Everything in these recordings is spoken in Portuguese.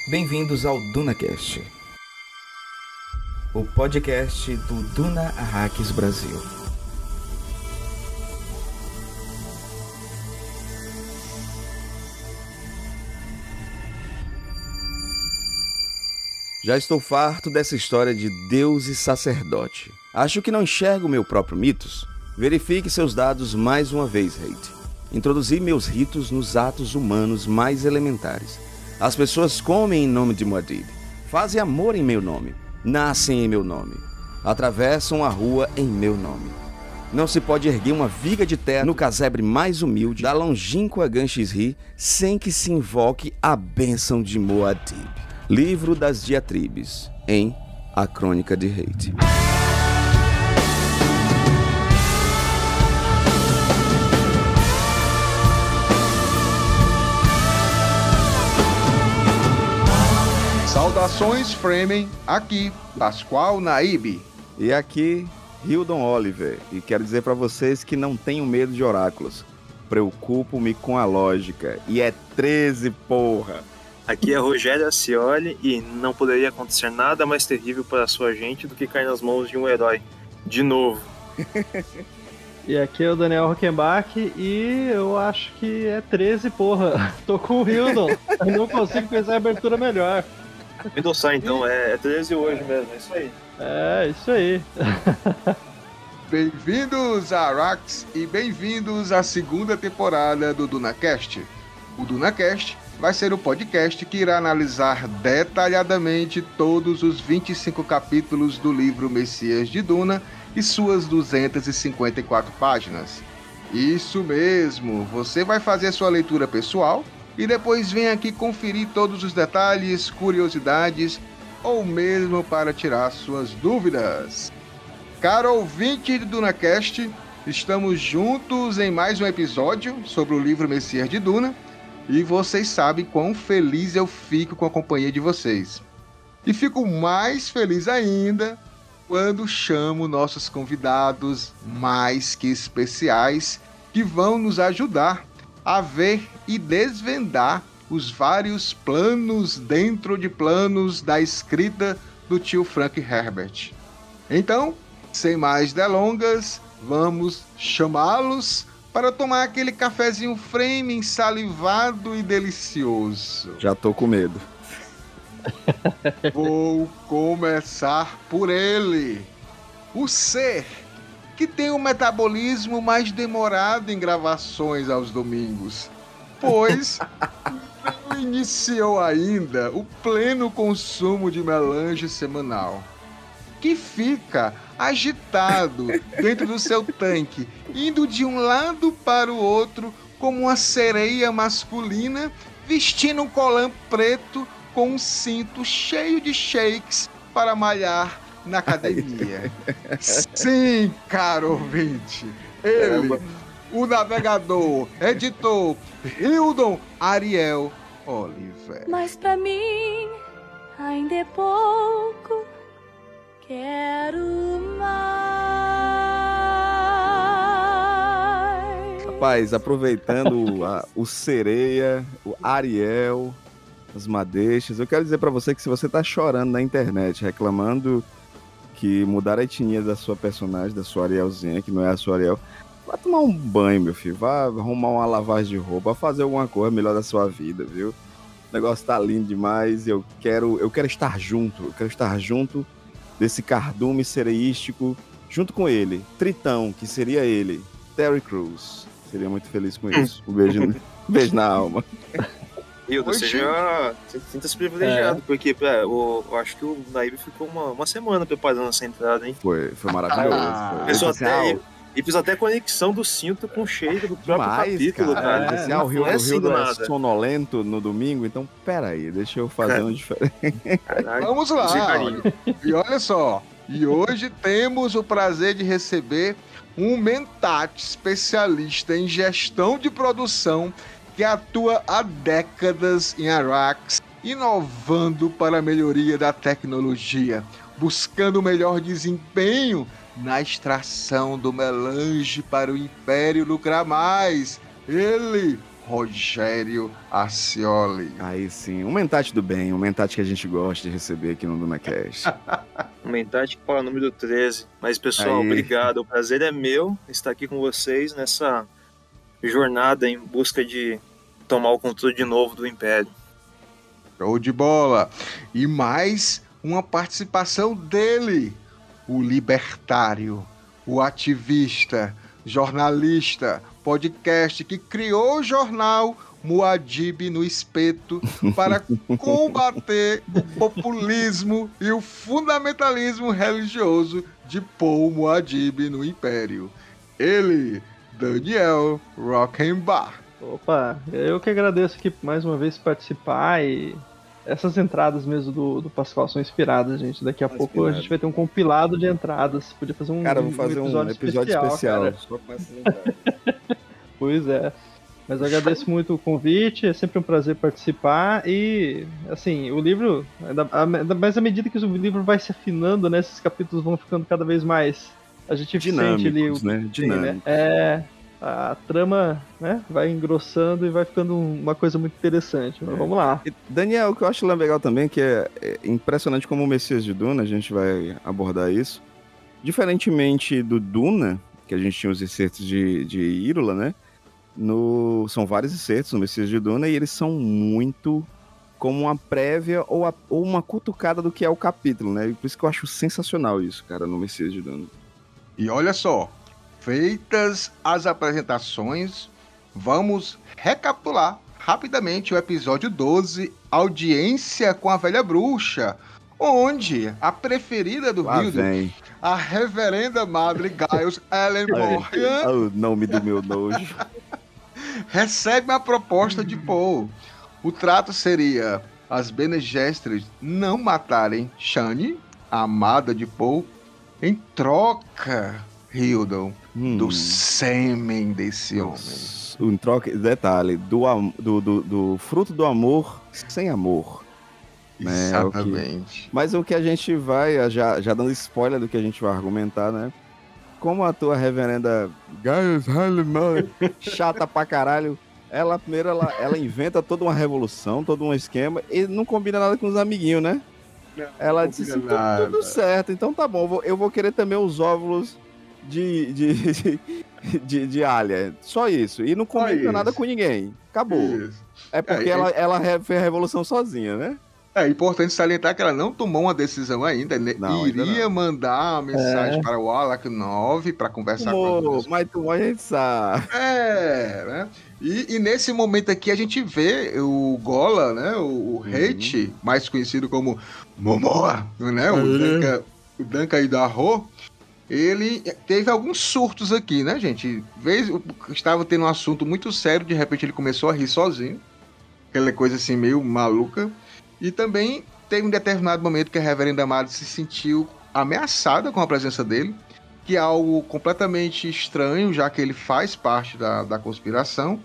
Bem-vindos ao DunaCast, o podcast do Duna Arrakis Brasil. Já estou farto dessa história de Deus e sacerdote. Acho que não enxergo meu próprio mitos? Verifique seus dados mais uma vez, Hate. Introduzi meus ritos nos atos humanos mais elementares. As pessoas comem em nome de Muad'Dib, fazem amor em meu nome, nascem em meu nome, atravessam a rua em meu nome. Não se pode erguer uma viga de terra no casebre mais humilde da longínqua Ganxisri sem que se invoque a bênção de Muad'Dib. Livro das Diatribes, em A Crônica de Hate. Saudações, Fremen, aqui, Pascoal Naib. E aqui, Hildon Oliver, e quero dizer pra vocês que não tenho medo de oráculos. Preocupo-me com a lógica, e é 13, porra! Aqui é Rogério Acioli e não poderia acontecer nada mais terrível para a sua gente do que cair nas mãos de um herói. De novo. E aqui é o Daniel Rockenbach e eu acho que é 13, porra. Tô com o Hildon, eu não consigo pensar em abertura melhor. Me endossar então, é 13 hoje mesmo, é isso aí. É, isso aí. Bem-vindos a Arrakis e bem-vindos à segunda temporada do DunaCast. O DunaCast vai ser o podcast que irá analisar detalhadamente todos os 25 capítulos do livro Messias de Duna e suas 254 páginas. Isso mesmo, você vai fazer sua leitura pessoal e depois vem aqui conferir todos os detalhes, curiosidades ou mesmo para tirar suas dúvidas. Caro ouvinte do DunaCast, estamos juntos em mais um episódio sobre o livro Messias de Duna. E vocês sabem quão feliz eu fico com a companhia de vocês. E fico mais feliz ainda quando chamo nossos convidados mais que especiais que vão nos ajudar a ver e desvendar os vários planos dentro de planos da escrita do tio Frank Herbert. Então, sem mais delongas, vamos chamá-los para tomar aquele cafezinho Fremen salivado e delicioso. Já tô com medo. Vou começar por ele, o ser que tem o metabolismo mais demorado em gravações aos domingos, pois não iniciou ainda o pleno consumo de melange semanal, que fica agitado dentro do seu tanque, indo de um lado para o outro como uma sereia masculina vestindo um colã preto com um cinto cheio de shakes para malhar na academia. Sim, caro ouvinte, ele, o navegador, editor, Hildon Ariel Oliver. Mas pra mim ainda é pouco. Quero mais. Rapaz, aproveitando o Sereia, o Ariel, as madeixas, eu quero dizer pra você que se você tá chorando na internet, reclamando que mudaram a etnia da sua personagem, da sua Arielzinha, que não é a sua Ariel, vá tomar um banho, meu filho, vá arrumar uma lavagem de roupa, vá fazer alguma coisa melhor da sua vida, viu? O negócio tá lindo demais e eu quero estar junto, desse cardume sereístico, junto com ele, Tritão, que seria ele, Terry Crews. Seria muito feliz com isso. Um beijo na alma. Hildo, você sinta-se privilegiado, porque eu acho que o Naib ficou uma semana preparando essa entrada, hein? Foi maravilhoso. E fiz até conexão do cinto com o cheiro do próprio capítulo, cara. O Hildo é sonolento no domingo, então peraí, deixa eu fazer um diferente. Vamos lá. E olha só, e hoje temos o prazer de receber um mentat especialista em gestão de produção que atua há décadas em Arrakis, inovando para a melhoria da tecnologia, buscando o melhor desempenho na extração do melange para o Império lucrar mais. Ele, Rogério Ascioli. Aí sim, um mentate do bem, um mentate que a gente gosta de receber aqui no DunaCast. Um mentate que fala número 13. Mas, pessoal, Aí. obrigado. O prazer é meu estar aqui com vocês nessa jornada em busca de tomar o controle de novo do Império. Show de bola! E mais uma participação dele, o libertário, o ativista, jornalista, podcast que criou o jornal Muad'Dib no Espeto para combater o populismo e o fundamentalismo religioso de Paul Muad'Dib no Império. Ele, Daniel Rockenbach. Opa, eu que agradeço aqui mais uma vez participar e essas entradas mesmo do Pascoal são inspiradas, gente. Daqui a pouco a gente vai ter um compilado de entradas. Podia fazer Cara, vou fazer um episódio especial. Cara. Só com essas entradas. Pois é. Mas eu agradeço muito o convite, é sempre um prazer participar e, assim, o livro, mas à medida que o livro vai se afinando, né, esses capítulos vão ficando cada vez mais, a gente dinâmicos, sente ali o né? Dinâmicos. A trama, né, vai engrossando e vai ficando uma coisa muito interessante, mas vamos lá. E, Daniel, o que eu acho legal também, que é impressionante como o Messias de Duna, a gente vai abordar isso, diferentemente do Duna, que a gente tinha os excertos de Írula, né, são vários excertos no Messias de Duna e eles são muito como uma prévia ou uma cutucada do que é o capítulo, né? E por isso que eu acho sensacional isso, cara, no Messias de Duna. E olha só, feitas as apresentações, vamos recapitular rapidamente o episódio 12, Audiência com a Velha Bruxa, onde a preferida do Hildo, a reverenda Madre Giles Ellen Morgan, o nome do meu nojo, recebe uma proposta de Paul. O trato seria as Bene Gesserit não matarem Shani, a amada de Paul, em troca, Hildon, do sêmen desse homem. Um troca, detalhe, do fruto do amor sem amor. Né? Exatamente. Mas o que a gente vai, já dando spoiler do que a gente vai argumentar, né? Como a tua reverenda chata pra caralho, ela inventa toda uma revolução, todo um esquema, e não combina nada com os amiguinhos, né? Ela disse assim, tudo certo, então tá bom, eu vou querer também os óvulos de Alia, só isso, e não combina nada com ninguém, acabou. Isso. É porque ela fez a revolução sozinha, né? É importante salientar que ela não tomou uma decisão ainda, iria mandar uma mensagem para o Alak 9 para conversar com as mas tu a gente sabe. Né? E nesse momento aqui a gente vê o Gola, né? O Hate, mais conhecido como Momoa, né? O Duncan Idaho. Ele teve alguns surtos aqui, né, gente? Estava tendo um assunto muito sério, de repente ele começou a rir sozinho. Aquela coisa assim meio maluca. E também teve um determinado momento que a reverenda Madre se sentiu ameaçada com a presença dele, que é algo completamente estranho, já que ele faz parte da conspiração.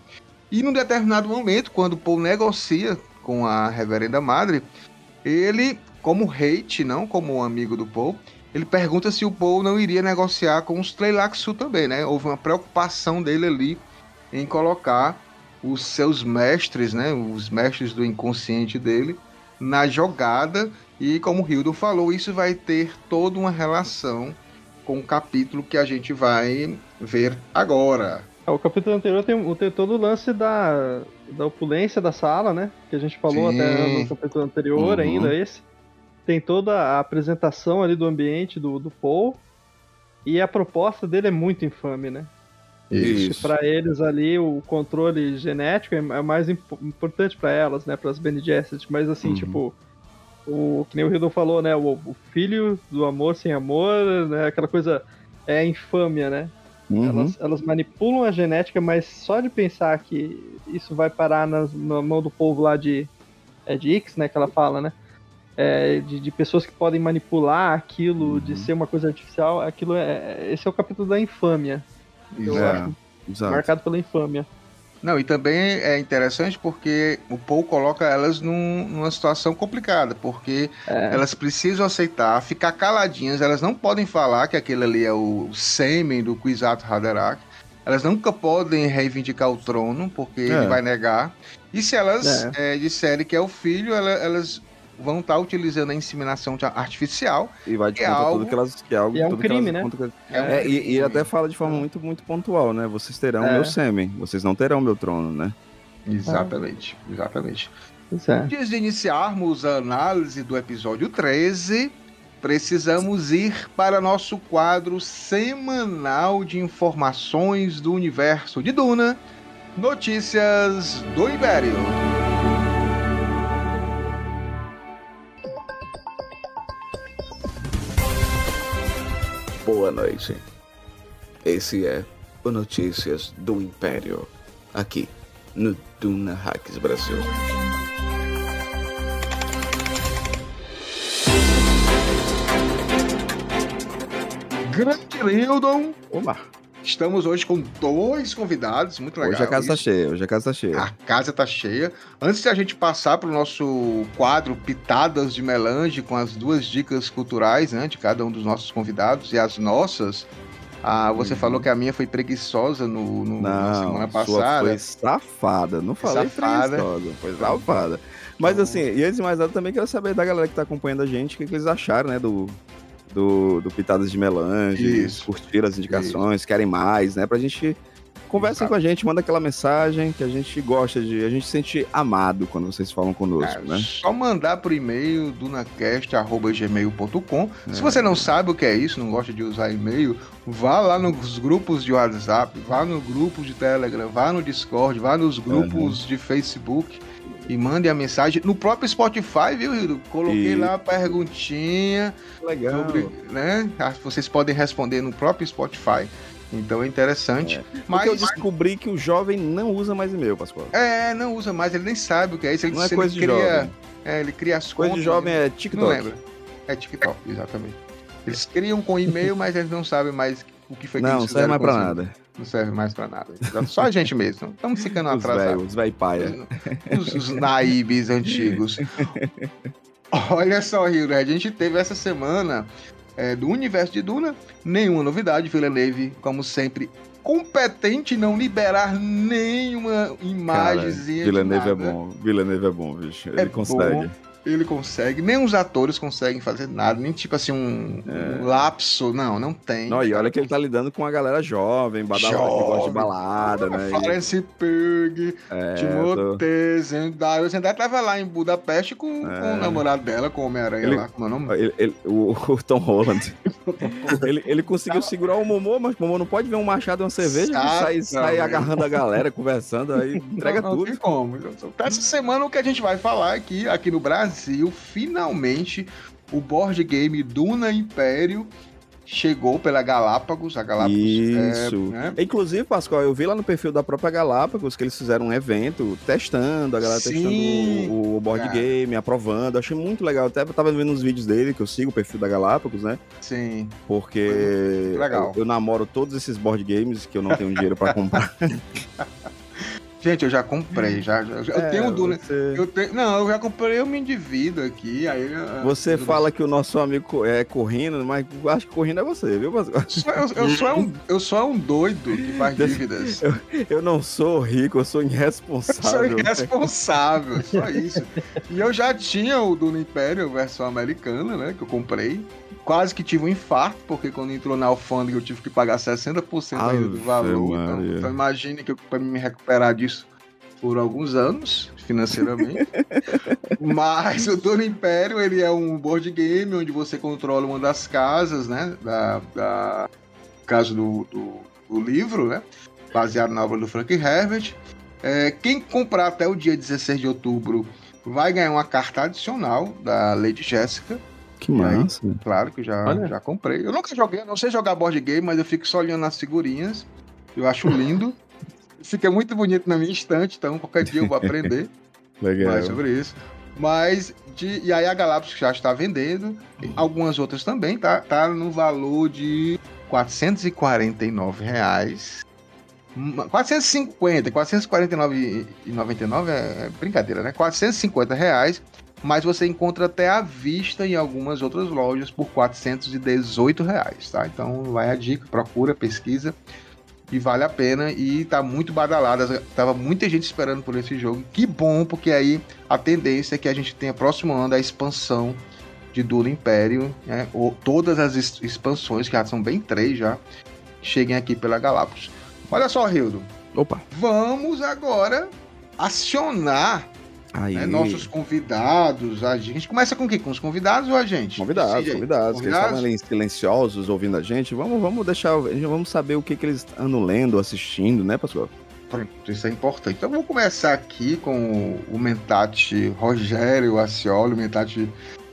E num determinado momento, quando Paul negocia com a reverenda Madre, ele, como Hate, não como um amigo do Paul, ele pergunta se o Paul não iria negociar com os Tleilaxu também, né? Houve uma preocupação dele ali em colocar os seus mestres, né? Os mestres do inconsciente dele, na jogada, e como o Hildon falou, isso vai ter toda uma relação com o capítulo que a gente vai ver agora. O capítulo anterior tem todo o lance da opulência da sala, né? Que a gente falou até no capítulo anterior ainda, esse. Tem toda a apresentação ali do ambiente do Paul, e a proposta dele é muito infame, né? Isso. Para eles ali o controle genético é mais importante para elas, né, para as Bene Gesserit, mas assim, tipo, que nem o Hildon falou, né, o filho do amor sem amor, né, aquela coisa é infâmia, né? Elas manipulam a genética, mas só de pensar que isso vai parar na mão do povo lá de Ix, né, que ela fala, né? De pessoas que podem manipular aquilo, de ser uma coisa artificial, esse é o capítulo da infâmia. Exato. Marcado pela infâmia. Não, e também é interessante porque o Paul coloca elas numa situação complicada, porque elas precisam aceitar, ficar caladinhas, elas não podem falar que aquele ali é o sêmen do Kwisatz Haderach, elas nunca podem reivindicar o trono, porque ele vai negar. E se elas disserem que é o filho, elas vão estar utilizando a inseminação artificial. E vai de conta tudo que elas... é um crime, né? E ele até fala de forma muito, muito pontual, né? Vocês terão meu sêmen, vocês não terão meu trono, né? Exatamente, exatamente. É. Antes de iniciarmos a análise do episódio 13, precisamos ir para nosso quadro semanal de informações do universo de Duna, Notícias do Império. Boa noite. Esse é o Notícias do Império, aqui no Duna Hacks Brasil. Grande Lildon. Oba! Estamos hoje com 2 convidados, muito legal. Hoje a casa tá cheia, A casa tá cheia. Antes de a gente passar para o nosso quadro Pitadas de Melange, com as 2 dicas culturais, né, de cada um dos nossos convidados e as nossas, você falou que a minha foi preguiçosa na semana passada. Sua foi safada, não falei preguiçosa, foi safada. Mas assim, e antes de mais nada, também quero saber da galera que tá acompanhando a gente, o que eles acharam, né, do Pitadas de Melange, curtiram as indicações, querem mais, né? Pra gente conversem com a gente, manda aquela mensagem que a gente gosta de, a gente se sente amado quando vocês falam conosco, né? Só mandar pro e-mail dunacast@gmail.com. Se você não sabe o que é isso, não gosta de usar e-mail, vá lá nos grupos de WhatsApp, vá no grupo de Telegram, vá no Discord, vá nos grupos de Facebook. E mande a mensagem no próprio Spotify, viu, Hildo? Coloquei lá a perguntinha. Legal. Sobre, né? Vocês podem responder no próprio Spotify. Então é interessante. Mas eu descobri que o jovem não usa mais e-mail, Pascoal. Não usa mais, ele nem sabe o que é isso. Ele, não é coisa de jovem. Ele cria as coisa contas. de jovem é TikTok. Não lembra. É TikTok, exatamente. Eles criam com e-mail, mas eles não sabem mais o que foi que eles fizeram. Não serve mais pra nada. Não serve mais pra nada. Só a gente mesmo. Estamos ficando atrasados. Os véi paia. Os naibes antigos. Olha só, Hildo, a gente teve essa semana do universo de Duna, nenhuma novidade. Villeneuve, como sempre, competente em não liberar nenhuma imagenzinha. Villeneuve é bom. Villeneuve é bom, bicho. Ele consegue. Bom. Ele consegue, nem os atores conseguem fazer nada, nem tipo assim um lapso, não tem. Não, e olha que ele tá lidando com a galera jovem, badalada que gosta de balada, né? Florence Pugh, Timothée Zendaya. O Zendaya tava lá em Budapeste com o namorado dela, com o Homem-Aranha lá, como é o nome? O Tom Holland. ele conseguiu segurar o Momô, mas o Momô não pode ver um machado e uma cerveja, sai agarrando a galera, conversando, aí entrega tudo. Não tem como. Então, essa semana o que a gente vai falar aqui no Brasil, finalmente o board game Duna Império chegou pela Galápagos. A Galápagos Isso. Inclusive, Pascoal, eu vi lá no perfil da própria Galápagos que eles fizeram um evento testando, a galera testando o board game, aprovando. Achei muito legal. Até eu tava vendo os vídeos dele, que eu sigo o perfil da Galápagos, né? Sim. Porque eu namoro todos esses board games que eu não tenho dinheiro pra comprar. Gente, eu já comprei, eu tenho o Duna. Eu já comprei, eu me endivido aqui. Aí você fala que o nosso amigo é Corrino, mas acho que Corrino é você, viu, Pascoal? Eu sou um doido que faz dívidas. Eu não sou rico, eu sou irresponsável. Eu sou irresponsável, só isso. E eu já tinha o Duna Império, versão americana, né, que eu comprei. Quase que tive um infarto, porque quando entrou na alfândega eu tive que pagar 60% ainda do valor. Então imagine que eu para me recuperar disso por alguns anos, financeiramente. Mas o Duna Império, ele é um board game onde você controla uma das casas, né? Da caso do livro, né? Baseado na obra do Frank Herbert. Quem comprar até o dia 16 de outubro vai ganhar uma carta adicional da Lady Jéssica. Que massa. Aí, claro que já comprei. Eu nunca joguei, não sei jogar board game, mas eu fico só olhando as figurinhas. Eu acho lindo. Fica muito bonito na minha estante, então qualquer dia eu vou aprender mais sobre isso. E aí a Galápagos já está vendendo. Algumas outras também, tá no valor de R$449. 449,99 é brincadeira, né? R$450. Mas você encontra até à vista em algumas outras lojas por R$418, tá? Então vai a dica, procura, pesquisa. e vale a pena, e tá muito badalada, tava muita gente esperando por esse jogo. Que bom, porque aí a tendência é que a gente tenha próximo ano a expansão de Duna Império, né? Ou todas as expansões, que já são bem 3 já, cheguem aqui pela Galápagos. Olha só, Hildo. Opa. Vamos agora acionar, né, nossos convidados. A gente começa com o quê? Com os convidados ou a gente? Convidados. Que eles estavam ali silenciosos ouvindo a gente. Vamos deixar, vamos saber o que eles andam lendo, assistindo, né, Pascoal? Isso é importante. Então vamos começar aqui com o Mentate Rogério Acioli, o Mentate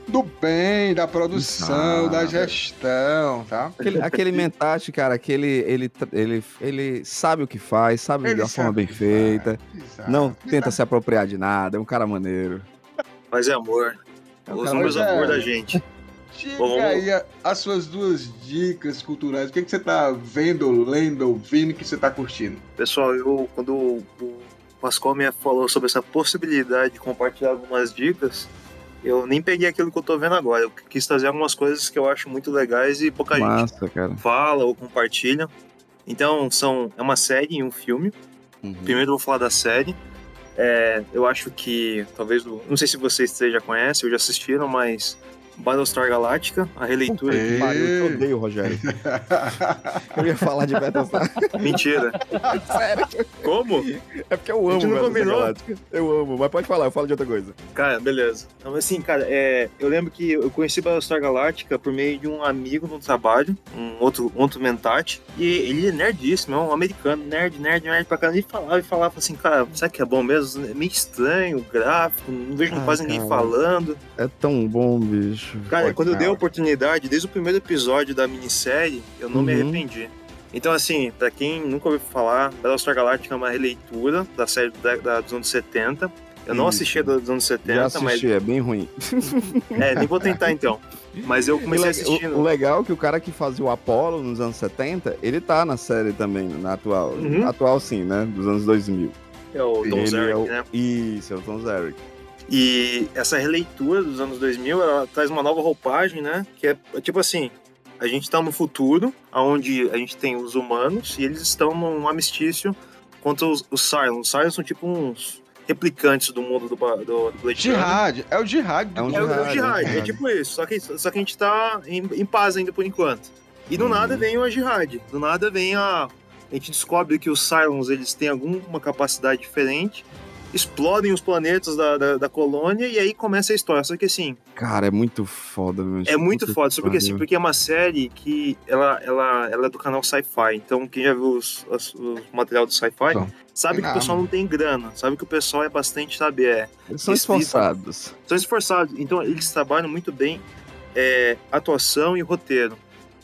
do bem, da produção, da gestão, tá? Aquele Mentate, cara, que ele sabe o que faz, sabe de uma forma bem feita, não tenta se apropriar de nada, é um cara maneiro. Mas é amor. Os números amor da gente. Diga aí as suas 2 dicas culturais. O que você tá vendo, lendo, ouvindo, que você tá curtindo? Pessoal, quando o Pascoal me falou sobre essa possibilidade de compartilhar algumas dicas, eu nem peguei aquilo que eu tô vendo agora. Eu quis trazer algumas coisas que eu acho muito legais e pouca gente fala ou compartilha. Então, é uma série e um filme. Primeiro eu vou falar da série. Eu acho que, talvez, não sei se vocês já conhecem ou já assistiram, mas Battlestar Galactica, a releitura. Eu odeio, Rogério. Eu ia falar de Battlestar. Mentira. Sério? Como? É porque eu amo Battlestar Galactica. Eu amo, mas pode falar, eu falo de outra coisa. Cara, beleza. Então, assim, cara, eu lembro que eu conheci Battlestar Galactica por meio de um amigo no trabalho, um outro Mentate, e ele é nerdíssimo, é um americano, nerd pra caramba. Ele falava assim, cara, será que é bom mesmo? É meio estranho, gráfico, não vejo quase ninguém falando. É tão bom, bicho. Cara, quando eu dei a oportunidade, desde o primeiro episódio da minissérie, eu não me arrependi. Então, assim, pra quem nunca ouviu falar, Battlestar Galactica é uma releitura da série dos anos 70. Eu não assisti a dos anos 70, já assisti, mas... é bem ruim. Nem vou tentar, então. Mas eu comecei assistindo... O legal é que o cara que fazia o Apollo nos anos 70, ele tá na série também, na atual. Atual, sim, né? Dos anos 2000. É o Tom Zarek, né? Isso, é o Tom Zarek. E essa releitura dos anos 2000, ela traz uma nova roupagem, né? Que é tipo assim, a gente tá no futuro, onde a gente tem os humanos e eles estão num amistício contra os Cylons. Os Cylons são tipo uns replicantes do mundo do Blade Runner. Jihad, é o Jihad. É o Jihad, é tipo isso. Só que a gente tá em paz ainda por enquanto. E do nada vem o Jihad, do nada vem a gente descobre que os Cylons, eles têm alguma capacidade diferente, explodem os planetas da colônia e aí começa a história. Só que assim... Cara, é muito foda, meu. É muito foda, só porque é uma série que ela é do canal Sci-Fi. Então quem já viu o material do Sci-Fi sabe que o pessoal não tem grana. Sabe que o pessoal é bastante, sabe... Eles são esforçados. São esforçados. Então eles trabalham muito bem atuação e roteiro.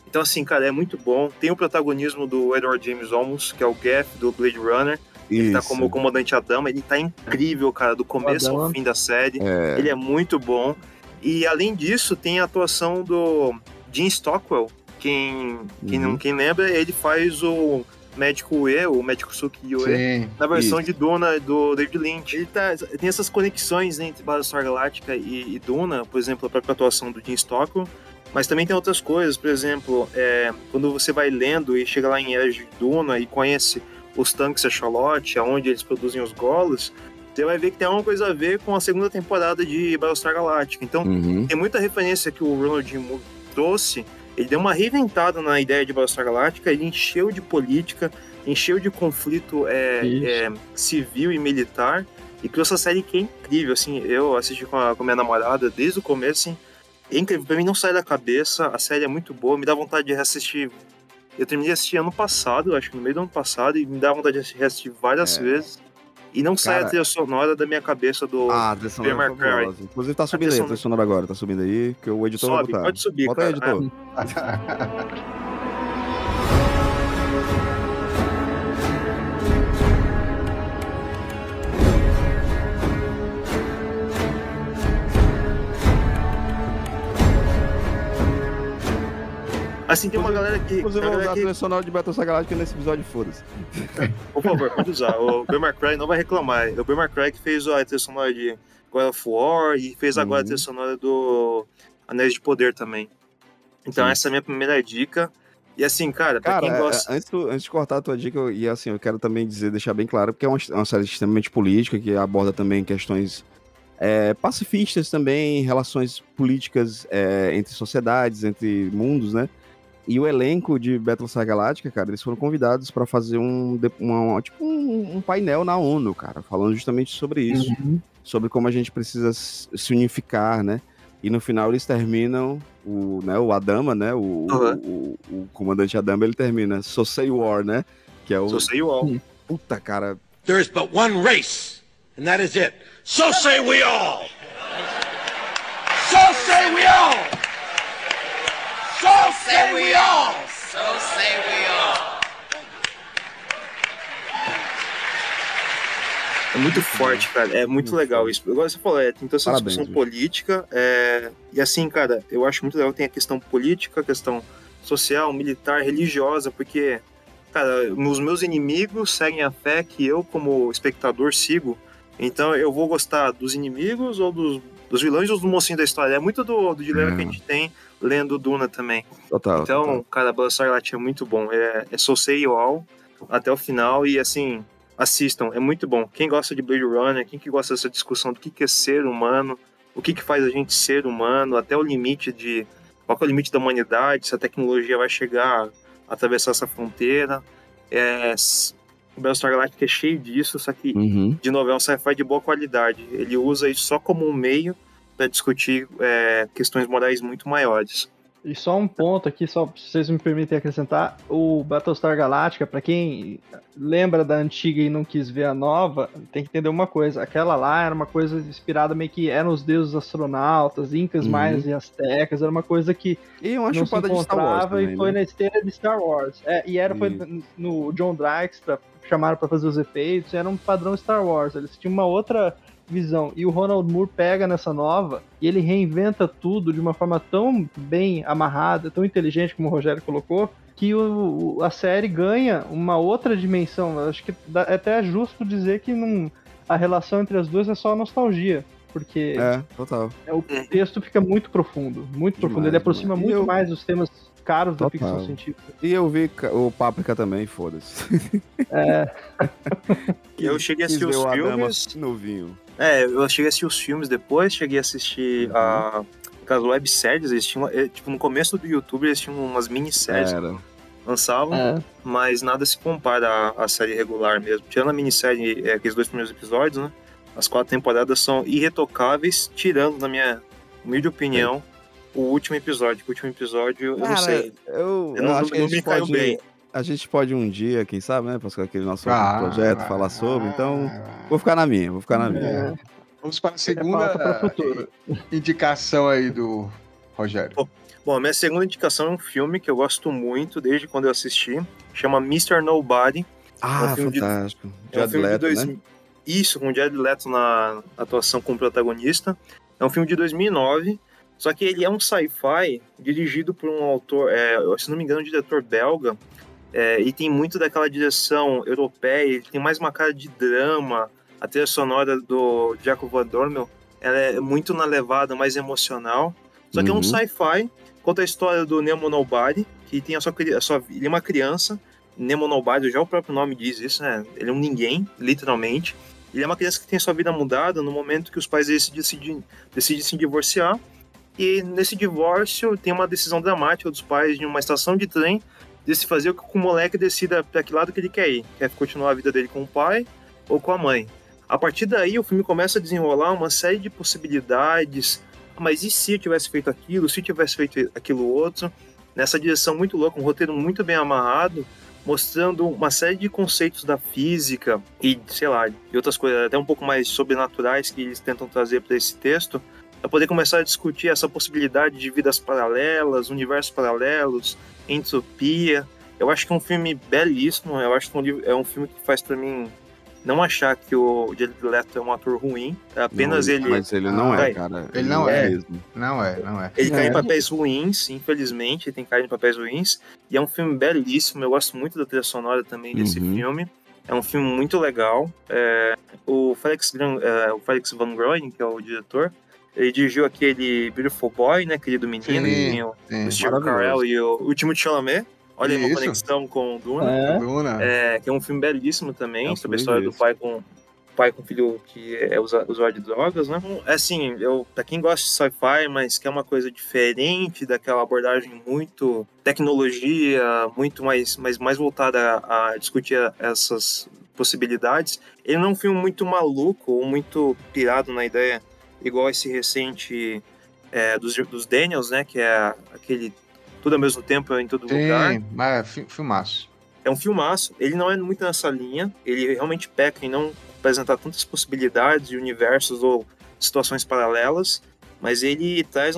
Então assim, cara, é muito bom. Tem o protagonismo do Edward James Olmos, que é o Geth do Blade Runner. Ele tá como comandante Adama, ele tá incrível, cara, do começo ao fim da série. Ele é muito bom. E além disso, tem a atuação do Jim Stockwell. Quem lembra, ele faz o médico E, o médico Suki Ue, na versão de Duna do David Lynch. Ele tem essas conexões entre Battlestar Galactica e Duna, por exemplo, a própria atuação do Jim Stockwell. Mas também tem outras coisas, por exemplo, quando você vai lendo e chega lá em Eras de Duna e conhece os tanques Echolot, onde eles produzem os Golos, você vai ver que tem alguma coisa a ver com a segunda temporada de Battlestar Galactica. Então, tem muita referência que o Ronald D. Moore trouxe. Ele deu uma reinventada na ideia de Battlestar Galactica, ele encheu de política, encheu de conflito civil e militar, e criou essa série que é incrível. Assim, eu assisti com a minha namorada desde o começo, assim, é incrível, pra mim não sai da cabeça, a série é muito boa, me dá vontade de reassistir. Eu terminei de assistir ano passado, acho que no meio do ano passado, e me dá vontade de reassistir várias vezes. E não sai a trilha sonora da minha cabeça do Bear McCreary. Inclusive tá subindo aí, a trilha sonora agora, tá subindo aí, que o editor vai botar. Pode subir, bota cara. Aí, editor. Assim, tem uma galera que... Inclusive, eu vou usar a trilha sonora de Battlestar Galactica nesse episódio, foda-se. Por favor, pode usar. O Bear McCreary não vai reclamar. O Bear McCreary que fez a trilha sonora de God of War e fez agora a trilha sonora do Anéis de Poder também. Então essa é a minha primeira dica. E assim, cara, pra quem gosta... Antes de cortar a tua dica, eu quero também deixar bem claro, porque é uma série extremamente política, que aborda também questões pacifistas também, relações políticas entre sociedades, entre mundos, né? E o elenco de Battlestar Galactica, cara, eles foram convidados para fazer um painel na ONU, cara, falando justamente sobre isso. Sobre como a gente precisa se unificar, né? E no final eles terminam, o Adama, né? O comandante Adama, ele termina So Say War, né? Que é o... So Say War. Puta, cara. There's but one race, and that is it. So say we all! So say we all! So say we all! So say we all! É muito forte, cara. É muito legal isso. Agora você falou, tem toda essa discussão política. E assim, cara, eu acho muito legal que tem a questão política, a questão social, militar, religiosa, porque, cara, os meus inimigos seguem a fé que eu, como espectador, sigo. Então eu vou gostar dos inimigos ou dos vilões ou dos mocinhos da história. É muito do dilema que a gente tem lendo Duna também. Então, cara, Battlestar Galactica é muito bom. É So Say All até o final e, assim, assistam. É muito bom. Quem gosta de Blade Runner, quem que gosta dessa discussão do que é ser humano, o que faz a gente ser humano, até o limite de... Qual é o limite da humanidade, se a tecnologia vai chegar a atravessar essa fronteira. O Battlestar Galactica é cheio disso, só que, de novo, é um sci-fi de boa qualidade. Ele usa isso só como um meio para discutir questões morais muito maiores. E só um ponto aqui, só se vocês me permitem acrescentar, o Battlestar Galactica, para quem lembra da antiga e não quis ver a nova, tem que entender uma coisa, aquela lá era uma coisa inspirada meio que eram os deuses astronautas, incas, maias e astecas, era uma coisa que uma não se encontrava também, e foi na esteira de Star Wars. Foi no John Dykstra, chamaram para fazer os efeitos, era um padrão Star Wars, eles tinham uma outra visão. E o Ronald Moore pega nessa nova e ele reinventa tudo de uma forma tão bem amarrada, tão inteligente, como o Rogério colocou, que a série ganha uma outra dimensão. Eu acho que é até justo dizer que a relação entre as duas é só nostalgia. Porque total. O texto fica muito profundo, muito profundo. Ele aproxima muito mais dos temas caros da ficção científica. E eu vi o Páprica também, foda-se. Eu cheguei a assistir os filmes. Novinho. Eu cheguei a assistir os filmes depois, cheguei a assistir as webséries, eles tinham, tipo, no começo do YouTube eles tinham umas minisséries que lançavam, mas nada se compara à série regular mesmo. Tirando a minissérie, aqueles 2 primeiros episódios, né? As 4 temporadas são irretocáveis, tirando, na minha humilde opinião, o último episódio. Eu não sei. Eu acho que me caiu bem. A gente pode um dia, quem sabe, né? Para aquele nosso projeto, falar sobre. Então, vou ficar na minha. Vamos para a segunda indicação aí do Rogério. Bom, a minha segunda indicação é um filme que eu gosto muito desde quando eu assisti. Chama Mr. Nobody. Fantástico. Jared Leto, né? Isso, com o Jared Leto na atuação como protagonista. É um filme de 2009. Só que ele é um sci-fi dirigido por um autor, se não me engano, um diretor belga. E tem muito daquela direção europeia, ele tem mais uma cara de drama. A trilha sonora do Jacob Van Dormel, ela é muito na levada mais emocional. Só que é um sci-fi, conta a história do Nemo Nobody, que tem ele é uma criança. Nemo Nobody, já o próprio nome diz isso, né? Ele é um ninguém, literalmente. Ele é uma criança que tem sua vida mudada no momento que os pais decidem se divorciar. E nesse divórcio tem uma decisão dramática dos pais de uma estação de trem de se fazer com que o moleque decida para que lado que ele quer ir. Quer continuar a vida dele com o pai ou com a mãe. A partir daí o filme começa a desenrolar uma série de possibilidades. Mas e se eu tivesse feito aquilo? Se eu tivesse feito aquilo outro? Nessa direção muito louca, um roteiro muito bem amarrado, mostrando uma série de conceitos da física e, sei lá, de outras coisas até um pouco mais sobrenaturais que eles tentam trazer para esse texto, para poder começar a discutir essa possibilidade de vidas paralelas, universos paralelos, entropia. Eu acho que é um filme belíssimo, eu acho que é um filme que faz para mim não achar que o Jared Leto é um ator ruim, é apenas ele... Mas ele não cara. Ele não é mesmo. Não é. Ele cai em papéis ruins, infelizmente, ele tem caído em papéis ruins, e é um filme belíssimo, eu gosto muito da trilha sonora também desse filme. É um filme muito legal. O Felix Van Groening, que é o diretor, ele dirigiu aquele Beautiful Boy, né, querido menino, que tem o Steve Carell e o Timothée Chalamet. Olha aí uma Isso. conexão com Duna. Duna. Que é um filme belíssimo também, É, sobre a história do pai com o filho que é usuário de drogas, né? Assim, pra quem gosta de sci-fi, mas quer uma coisa diferente daquela abordagem muito tecnologia, muito mais voltada a discutir essas possibilidades, ele não é um filme muito maluco ou muito pirado na ideia, igual esse recente dos Daniels, né? Que é aquele Tudo ao Mesmo Tempo em Todo Lugar. Sim, mas filmaço. É um filmaço, ele não é muito nessa linha, ele realmente peca em não apresentar tantas possibilidades de universos ou situações paralelas, mas ele traz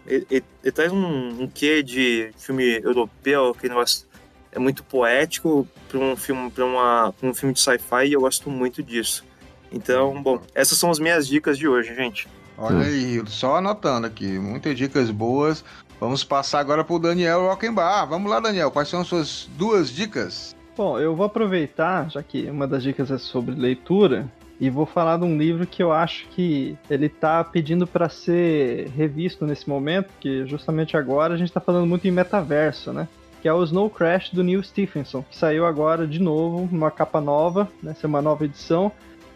ele traz um quê de filme europeu, que negócio é muito poético para um filme de sci-fi, e eu gosto muito disso. Então, bom, essas são as minhas dicas de hoje, gente. Olha aí, só anotando aqui, muitas dicas boas. Vamos passar agora pro Daniel Rockenbach. Vamos lá, Daniel, quais são as suas 2 dicas? Bom, eu vou aproveitar, já que uma das dicas é sobre leitura, e vou falar de um livro que eu acho que ele tá pedindo para ser revisto nesse momento, que justamente agora a gente tá falando muito em metaverso, né? Que é o Snow Crash do Neil Stephenson, que saiu agora de novo, numa capa nova, né? Essa é uma nova edição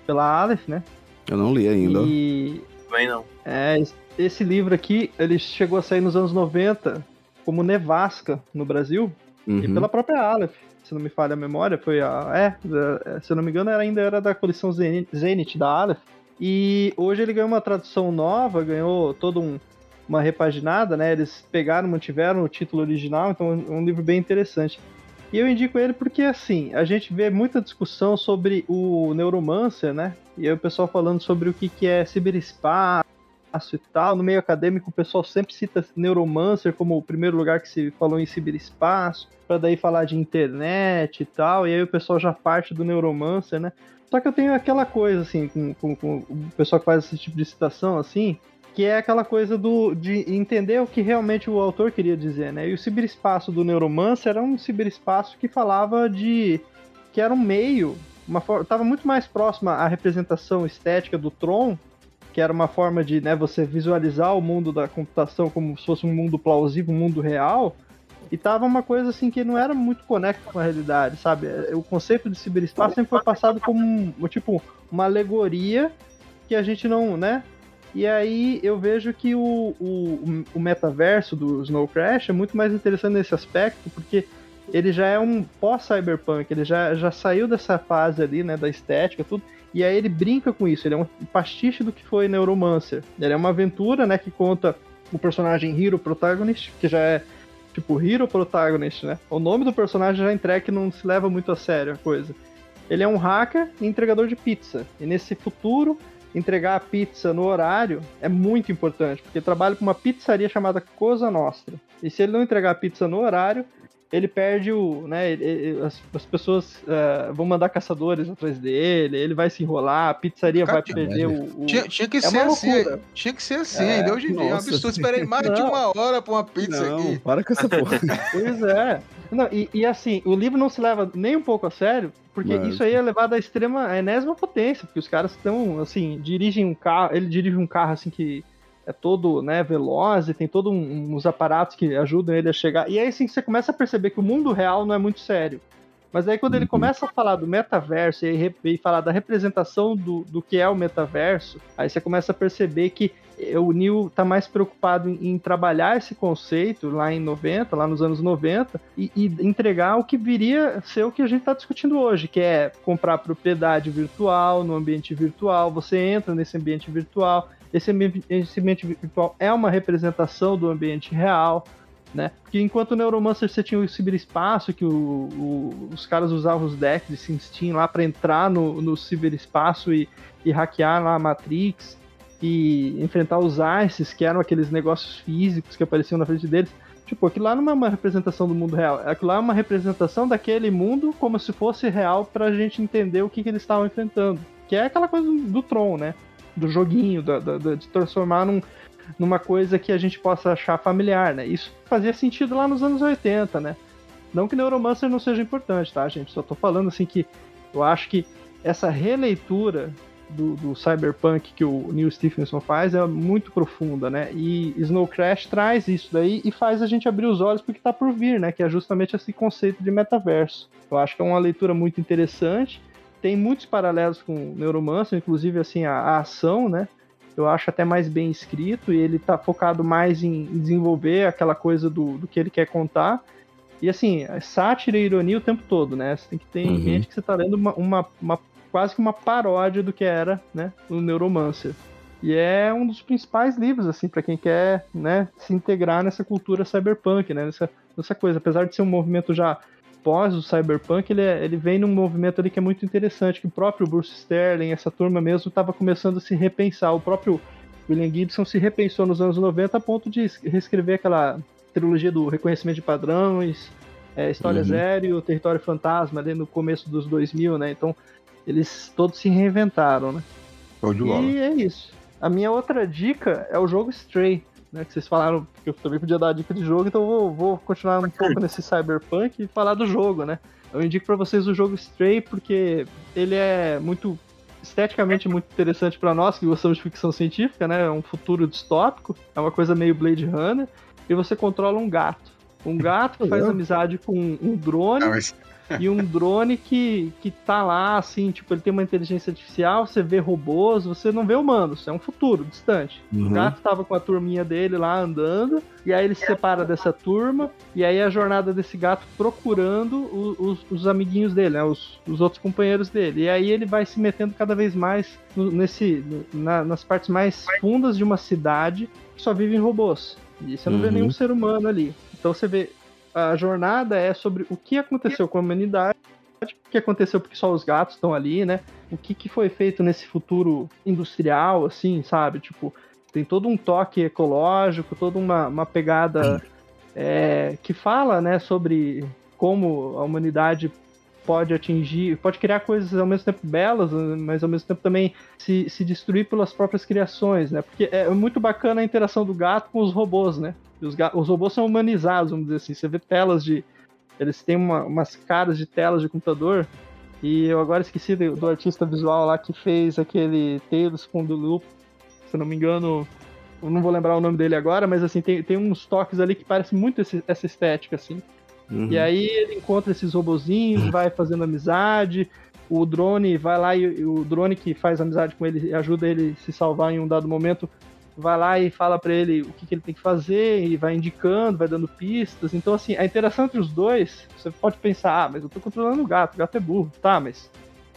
pela Aleph, né? Eu não li ainda. Também não. Esse livro aqui, ele chegou a sair nos anos 90 como Nevasca no Brasil, e pela própria Aleph. Se não me falha a memória, foi se eu não me engano, ainda era da coleção Zenith da Aleph. E hoje ele ganhou uma tradução nova, ganhou toda uma repaginada, né? Eles mantiveram o título original, então é um livro bem interessante. E eu indico ele porque, assim, a gente vê muita discussão sobre o Neuromancer, né? E aí o pessoal falando sobre o que é ciberespaço e tal. No meio acadêmico, o pessoal sempre cita Neuromancer como o primeiro lugar que se falou em ciberespaço, para daí falar de internet e tal, e aí o pessoal já parte do Neuromancer, né? Só que eu tenho aquela coisa, assim, com o pessoal que faz esse tipo de citação, assim, que é aquela coisa de entender o que realmente o autor queria dizer, né? E o ciberespaço do Neuromancer era um ciberespaço que falava que era um meio, estava muito mais próxima à representação estética do Tron, que era uma forma de, né, você visualizar o mundo da computação como se fosse um mundo plausível, um mundo real, e tava uma coisa assim que não era muito conecta com a realidade, sabe? O conceito de ciberespaço sempre foi passado como uma alegoria que a gente não, né? E aí eu vejo que o metaverso do Snow Crash é muito mais interessante nesse aspecto, porque ele já é um pós-cyberpunk, ele já saiu dessa fase ali, né, da estética, tudo, e aí ele brinca com isso, ele é um pastiche do que foi Neuromancer. Ele é uma aventura, né, que conta o personagem Hero Protagonist, que já é tipo Hero Protagonist, né? O nome do personagem já entrega que não se leva muito a sério a coisa. Ele é um hacker e entregador de pizza, e nesse futuro entregar a pizza no horário é muito importante, porque trabalha com uma pizzaria chamada Cosa Nostra. E se ele não entregar a pizza no horário, ele perde as pessoas vão mandar caçadores atrás dele, ele vai se enrolar, a pizzaria vai perder o... Tinha que ser assim, tinha que ser assim, ainda hoje em dia. É um absurdo, esperei mais de 1 hora pra uma pizza aqui. Para com essa porra. Pois é. Não, e assim, o livro não se leva nem um pouco a sério, porque isso aí é levado à enésima potência, porque os caras estão, assim, dirigem um carro, ele dirige um carro, assim, que é todo, né, veloz e tem todos uns aparatos que ajudam ele a chegar. E aí, assim, você começa a perceber que o mundo real não é muito sério. Mas aí, quando ele começa a falar do metaverso e falar da representação do que é o metaverso, aí você começa a perceber que o Neil está mais preocupado em trabalhar esse conceito lá nos anos 90, e entregar o que viria a ser o que a gente está discutindo hoje, que é comprar propriedade virtual no ambiente virtual, você entra nesse ambiente virtual, esse ambiente virtual é uma representação do ambiente real, né? Porque enquanto o Neuromancer você tinha o ciberespaço, que os caras usavam os decks de SimSteam lá para entrar no ciberespaço e hackear lá a Matrix e enfrentar os ICES, que eram aqueles negócios físicos que apareciam na frente deles. Tipo, aquilo lá não é uma representação do mundo real, aquilo lá é uma representação daquele mundo como se fosse real pra gente entender o que eles estavam enfrentando. Que é aquela coisa do Tron, né? Do joguinho, de transformar numa coisa que a gente possa achar familiar, né? Isso fazia sentido lá nos anos 80, né? Não que Neuromancer não seja importante, tá, gente? Só tô falando, assim, que eu acho que essa releitura do cyberpunk que o Neil Stephenson faz é muito profunda, né? E Snow Crash traz isso daí e faz a gente abrir os olhos porque tá por vir, né? Que é justamente esse conceito de metaverso. Eu acho que é uma leitura muito interessante. Tem muitos paralelos com Neuromancer, inclusive assim, a ação, né? Eu acho até mais bem escrito e ele tá focado mais em desenvolver aquela coisa do que ele quer contar. E assim, sátira e ironia o tempo todo, né? Você tem que ter em mente que você tá lendo quase que uma paródia do que era, né, o Neuromancer. E é um dos principais livros, assim, para quem quer, né, se integrar nessa cultura cyberpunk, né, nessa coisa. Apesar de ser um movimento já pós o cyberpunk, ele vem num movimento ali que é muito interessante, que o próprio Bruce Sterling, essa turma mesmo, estava começando a se repensar. O próprio William Gibson se repensou nos anos 90 a ponto de reescrever aquela trilogia do reconhecimento de padrões, História Zero, Território Fantasma, ali no começo dos 2000, né, então eles todos se reinventaram, né? E é isso. A minha outra dica é o jogo Stray, né? Que vocês falaram que eu também podia dar a dica de jogo, então eu vou continuar um pouco nesse cyberpunk e falar do jogo, né? Eu indico pra vocês o jogo Stray porque ele é muito esteticamente muito interessante pra nós que gostamos de ficção científica, né? É um futuro distópico, é uma coisa meio Blade Runner, e você controla um gato. Um gato que faz amizade com um drone. E um drone que tá lá, assim, tipo, ele tem uma inteligência artificial, você vê robôs, você não vê humanos, é um futuro distante. O gato tava com a turminha dele lá andando, e aí ele se separa dessa turma, e aí a jornada desse gato procurando os amiguinhos dele, né, os outros companheiros dele. E aí ele vai se metendo cada vez mais nas partes mais fundas de uma cidade que só vivem robôs. E você não vê nenhum ser humano ali. Então você vê. A jornada é sobre o que aconteceu com a humanidade, o que aconteceu porque só os gatos estão ali, né? O que foi feito nesse futuro industrial, assim, sabe? Tipo, tem todo um toque ecológico, toda uma pegada que fala, né, sobre como a humanidade pode criar coisas ao mesmo tempo belas, mas ao mesmo tempo também se destruir pelas próprias criações, né? Porque é muito bacana a interação do gato com os robôs, né? Os robôs são humanizados, vamos dizer assim. Você vê telas eles têm umas caras de telas de computador. E eu agora esqueci do artista visual lá que fez aquele Tales from the Loop. Se eu não me engano, eu não vou lembrar o nome dele agora, mas assim, tem uns toques ali que parecem muito essa estética, assim. E aí ele encontra esses robozinhos, vai fazendo amizade. O drone vai lá e o drone que faz amizade com ele ajuda ele a se salvar em um dado momento. Vai lá e fala pra ele o que ele tem que fazer e vai indicando, vai dando pistas. Então, assim, a interação entre os dois, você pode pensar, mas eu tô controlando o gato é burro. Tá, mas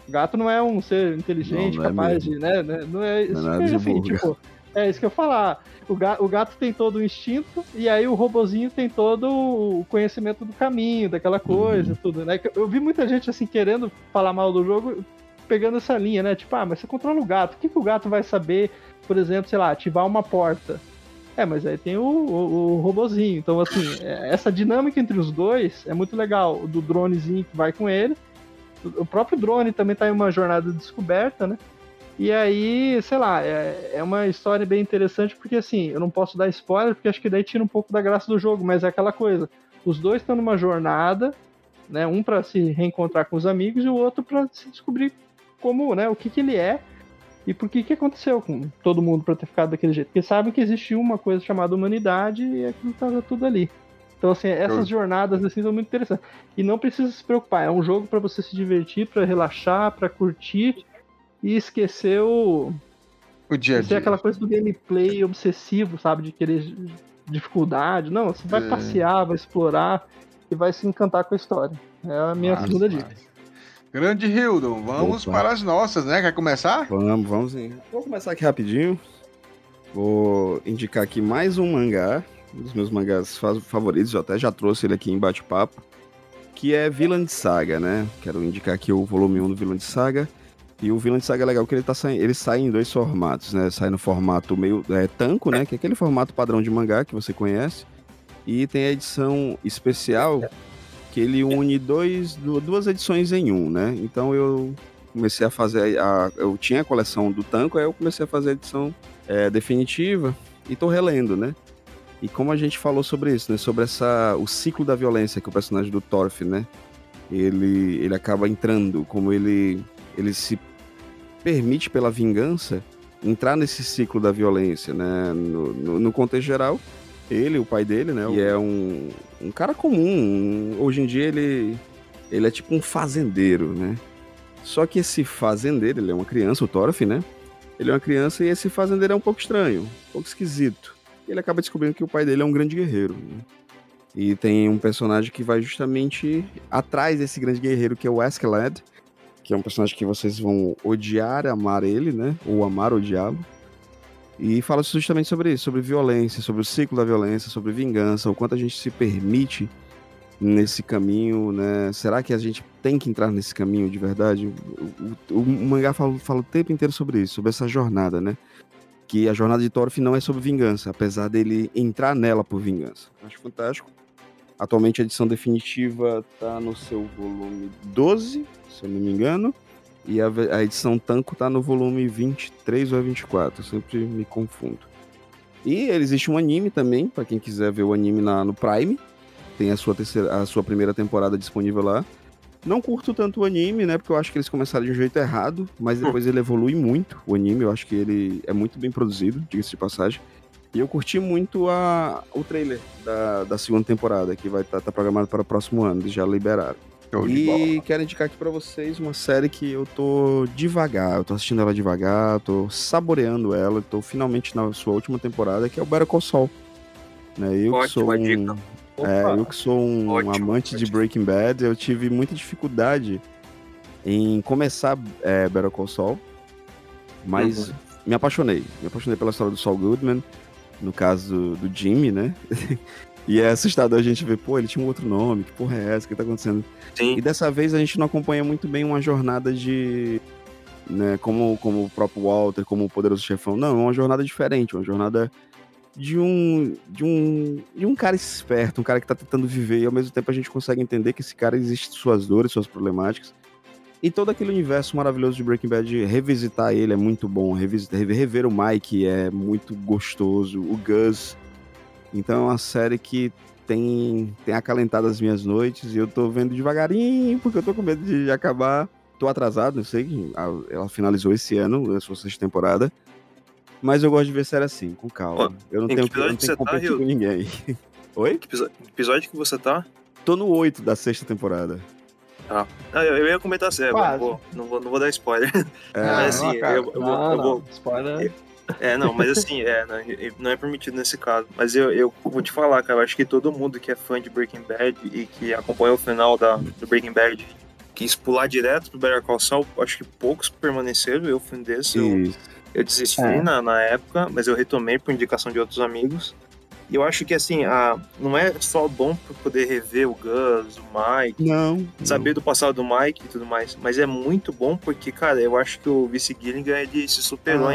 o gato não é um ser inteligente, capaz de, né? Não é isso que assim, tipo, é isso que eu falar. O gato tem todo o instinto e aí o robozinho tem todo o conhecimento do caminho, daquela coisa, tudo, né? Eu vi muita gente, assim, querendo falar mal do jogo, pegando essa linha, né? Tipo, mas você controla o gato, o que o gato vai saber, por exemplo, sei lá, ativar uma porta? Mas aí tem o robozinho. Então, assim, essa dinâmica entre os dois é muito legal. O do dronezinho que vai com ele. O próprio drone também tá em uma jornada de descoberta, né? E aí, sei lá, é uma história bem interessante, porque assim, eu não posso dar spoiler, porque acho que daí tira um pouco da graça do jogo, mas é aquela coisa. Os dois estão numa jornada, né? Um para se reencontrar com os amigos e o outro para se descobrir como, né? O que ele é. E por que aconteceu com todo mundo pra ter ficado daquele jeito? Porque sabem que existe uma coisa chamada humanidade e aquilo tava tudo ali. Então, assim, essas jornadas assim são muito interessantes. E não precisa se preocupar, é um jogo pra você se divertir, pra relaxar, pra curtir e esquecer o dia a dia. Aquela coisa do gameplay obsessivo, sabe? De querer dificuldade. Não, você vai passear, vai explorar e vai se encantar com a história. É a minha segunda dica. Grande Hildon, vamos para as nossas, né? Quer começar? Vamos sim. Vou começar aqui rapidinho. Vou indicar aqui mais um mangá, um dos meus mangás favoritos, eu até já trouxe ele aqui em bate-papo, que é Vinland Saga, né? Quero indicar aqui o volume 1 do Vinland Saga. E o Vinland Saga é legal porque ele sai em dois formatos, né? Sai no formato meio tanco, né? Que é aquele formato padrão de mangá que você conhece. E tem a edição especial, que ele une duas edições em um, né? Então eu comecei a fazer eu tinha a coleção do Tanco, aí eu comecei a fazer a edição definitiva e tô relendo, né? E como a gente falou sobre isso, né? Sobre o ciclo da violência que o personagem do Thorfinn, né? Ele acaba entrando, como ele se permite, pela vingança, entrar nesse ciclo da violência, né? No contexto geral, ele, o pai dele, né? E é um cara comum. Hoje em dia ele é tipo um fazendeiro, né? Só que esse fazendeiro, ele é uma criança, o Thorfinn, né? Ele é uma criança e esse fazendeiro é um pouco estranho, um pouco esquisito. E ele acaba descobrindo que o pai dele é um grande guerreiro, né? E tem um personagem que vai justamente atrás desse grande guerreiro, que é o Askeladd, que é um personagem que vocês vão odiar, amar ele, né? Ou amar, odiá-lo. E fala justamente sobre isso, sobre violência, sobre o ciclo da violência, sobre vingança, o quanto a gente se permite nesse caminho, né? Será que a gente tem que entrar nesse caminho de verdade? O mangá fala o tempo inteiro sobre isso, sobre essa jornada, né? Que a jornada de Thorfinn não é sobre vingança, apesar dele entrar nela por vingança. Acho fantástico. Atualmente a edição definitiva tá no seu volume 12, se eu não me engano, e a edição Tanco tá no volume 23 ou 24, eu sempre me confundo. E existe um anime também, para quem quiser ver o anime no Prime, tem a sua primeira temporada disponível lá. Não curto tanto o anime, né, porque eu acho que eles começaram de um jeito errado, mas depois ele evolui muito, o anime, eu acho que ele é muito bem produzido, diga-se de passagem. E eu curti muito o trailer da segunda temporada, que vai estar programado para o próximo ano, eles já liberaram. E quero indicar aqui pra vocês uma série que eu tô devagar, eu tô assistindo ela devagar, tô saboreando ela, tô finalmente na sua última temporada, que é o Better Call Saul. Né? Eu que sou um amante de Breaking Bad, eu tive muita dificuldade em começar Better Call Saul, mas me apaixonei pela história do Saul Goodman, no caso do Jimmy, né? E é assustador a gente ver, pô, ele tinha um outro nome, que porra é essa, o que tá acontecendo? Sim. E dessa vez a gente não acompanha muito bem uma jornada de, né, como o próprio Walter, como o Poderoso Chefão, não, é uma jornada diferente, uma jornada de um cara esperto, um cara que tá tentando viver, e ao mesmo tempo a gente consegue entender que esse cara existe suas dores, suas problemáticas, e todo aquele universo maravilhoso de Breaking Bad, revisitar ele é muito bom, rever o Mike é muito gostoso, o Gus. Então é uma série que tem acalentado as minhas noites e eu tô vendo devagarinho, porque eu tô com medo de acabar. Tô atrasado, não sei, ela finalizou esse ano, a sua sexta temporada. Mas eu gosto de ver série assim, com calma. Eu não tenho que competir com ninguém. Oi? Que episódio que você tá? Tô no 8 da sexta temporada. Ah, eu ia comentar sério, não vou dar spoiler. Mas assim, eu vou... Spoiler... Não, mas assim, não é permitido nesse caso. Mas eu vou te falar, cara, eu acho que todo mundo que é fã de Breaking Bad e que acompanhou o final do Breaking Bad quis pular direto pro Better Call Saul, acho que poucos permaneceram, eu fui um desses, eu desisti na época, mas eu retomei por indicação de outros amigos. E eu acho que, assim, não é só bom por poder rever o Gus, o Mike, saber do passado do Mike e tudo mais, mas é muito bom porque, cara, eu acho que o Vince Gilligan, ele se superou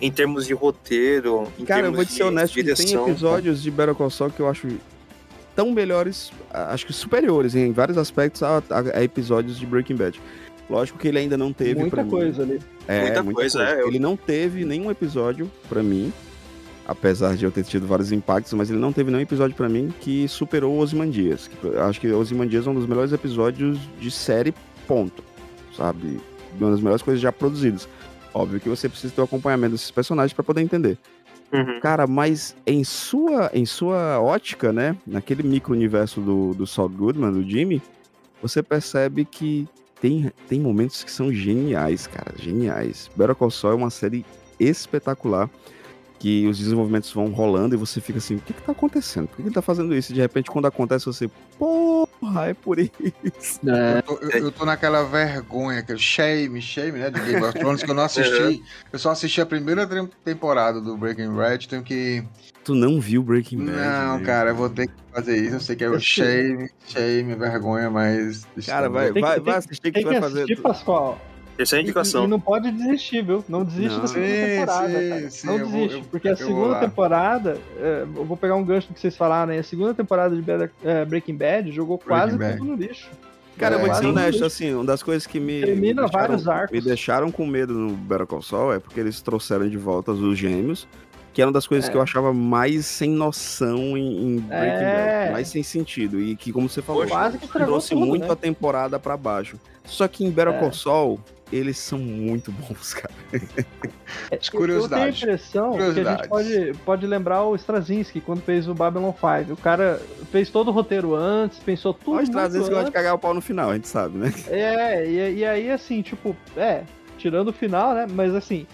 em termos de roteiro, em cara, termos eu vou te ser honesto, que tem episódios de Better Call Saul que eu acho tão melhores, acho que superiores em vários aspectos a episódios de Breaking Bad. Lógico que ele ainda não teve muita coisa ali. Muita coisa. Ele não teve nenhum episódio pra mim, apesar de eu ter tido vários impactos, mas ele não teve nenhum episódio pra mim que superou Ozymandias. Acho que Ozymandias é um dos melhores episódios de série, ponto. Sabe? Uma das melhores coisas já produzidas. Óbvio que você precisa ter o acompanhamento desses personagens pra poder entender. Cara, mas em sua ótica, né, naquele micro-universo do Saul Goodman, do Jimmy, você percebe que tem momentos que são geniais, cara, geniais. Better Call Saul é uma série espetacular, que os desenvolvimentos vão rolando e você fica assim, o que tá acontecendo? Por que ele tá fazendo isso? E de repente, quando acontece, você, porra, é por isso. Eu tô naquela vergonha, aquele shame, né, de Game of Thrones, que eu não assisti. Eu só assisti a primeira temporada do Breaking Bad, tenho que... Tu não viu Breaking Bad? Não, né? Cara, eu vou ter que fazer isso. Eu sei que é o shame, vergonha, mas... Cara, vai assistir que tu vai fazer... Pascoal. Essa é a indicação. E não pode desistir, viu? Não desiste da segunda temporada, cara. Não desiste, porque a segunda temporada, eu vou pegar um gancho do que vocês falaram, né? A segunda temporada de Breaking Bad jogou quase tudo no lixo. Cara, eu vou ser honesto, assim, uma das coisas que me deixaram com medo no Better Call Saul é porque eles trouxeram de volta os gêmeos, que era uma das coisas que eu achava mais sem noção em Breaking Bad, mais sem sentido, e que, como você falou, quase que trouxe tudo, muito né? a temporada pra baixo. Só que em Better Call Saul, eles são muito bons, cara. Eu tenho a impressão que a gente pode lembrar o Straczynski quando fez o Babylon 5. O cara fez todo o roteiro antes, pensou tudo. O Straczynski gosta de cagar o pau no final, a gente sabe, né? E aí assim, tipo, tirando o final, né? Mas assim,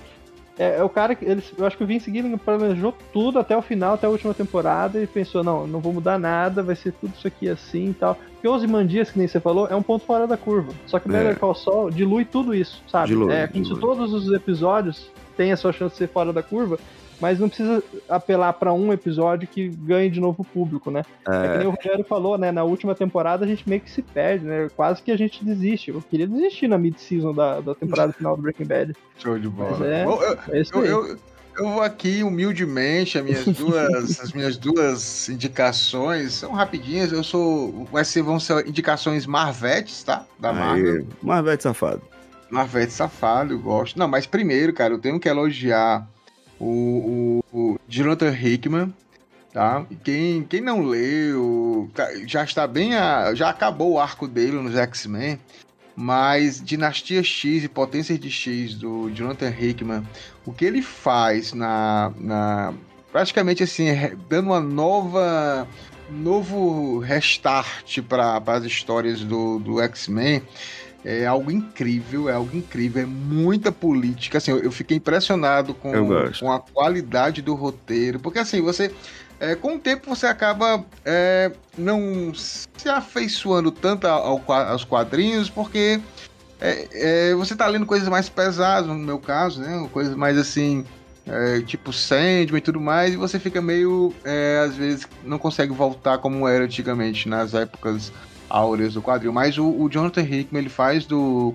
é o cara que eu acho que o Vince Gilligan planejou tudo até o final, até a última temporada, e pensou, não vou mudar nada, vai ser tudo isso aqui assim e tal. Porque Ozymandias, que nem você falou, é um ponto fora da curva. Só que Better Call Saul dilui tudo isso, sabe? Como se todos os episódios têm a sua chance de ser fora da curva, mas não precisa apelar pra um episódio que ganhe de novo público, né? É que nem o Rogério falou, né? Na última temporada a gente meio que se perde, né? Quase que a gente desiste. Eu queria desistir na mid-season da temporada final do Breaking Bad. Show de bola. Eu vou aqui humildemente, as minhas duas indicações são rapidinhas. Vão ser indicações Marvetes, tá? Da Marvel. Marvete safado. Marvete safado, eu gosto. Não, mas primeiro, cara, eu tenho que elogiar o Jonathan Hickman, tá? Quem não leu, já está bem, já acabou o arco dele nos X-Men, mas Dinastia X e Potências de X do Jonathan Hickman, o que ele faz praticamente assim, dando uma novo restart para as histórias do X-Men, é algo incrível, é muita política, assim, eu fiquei impressionado com a qualidade do roteiro, porque assim, você, com o tempo você acaba não se afeiçoando tanto aos quadrinhos, porque você tá lendo coisas mais pesadas, no meu caso, né, coisas mais assim, tipo Sandman e tudo mais, e você fica meio, às vezes, não consegue voltar como era antigamente, nas épocas áureas do quadril, mas o Jonathan Hickman, ele faz do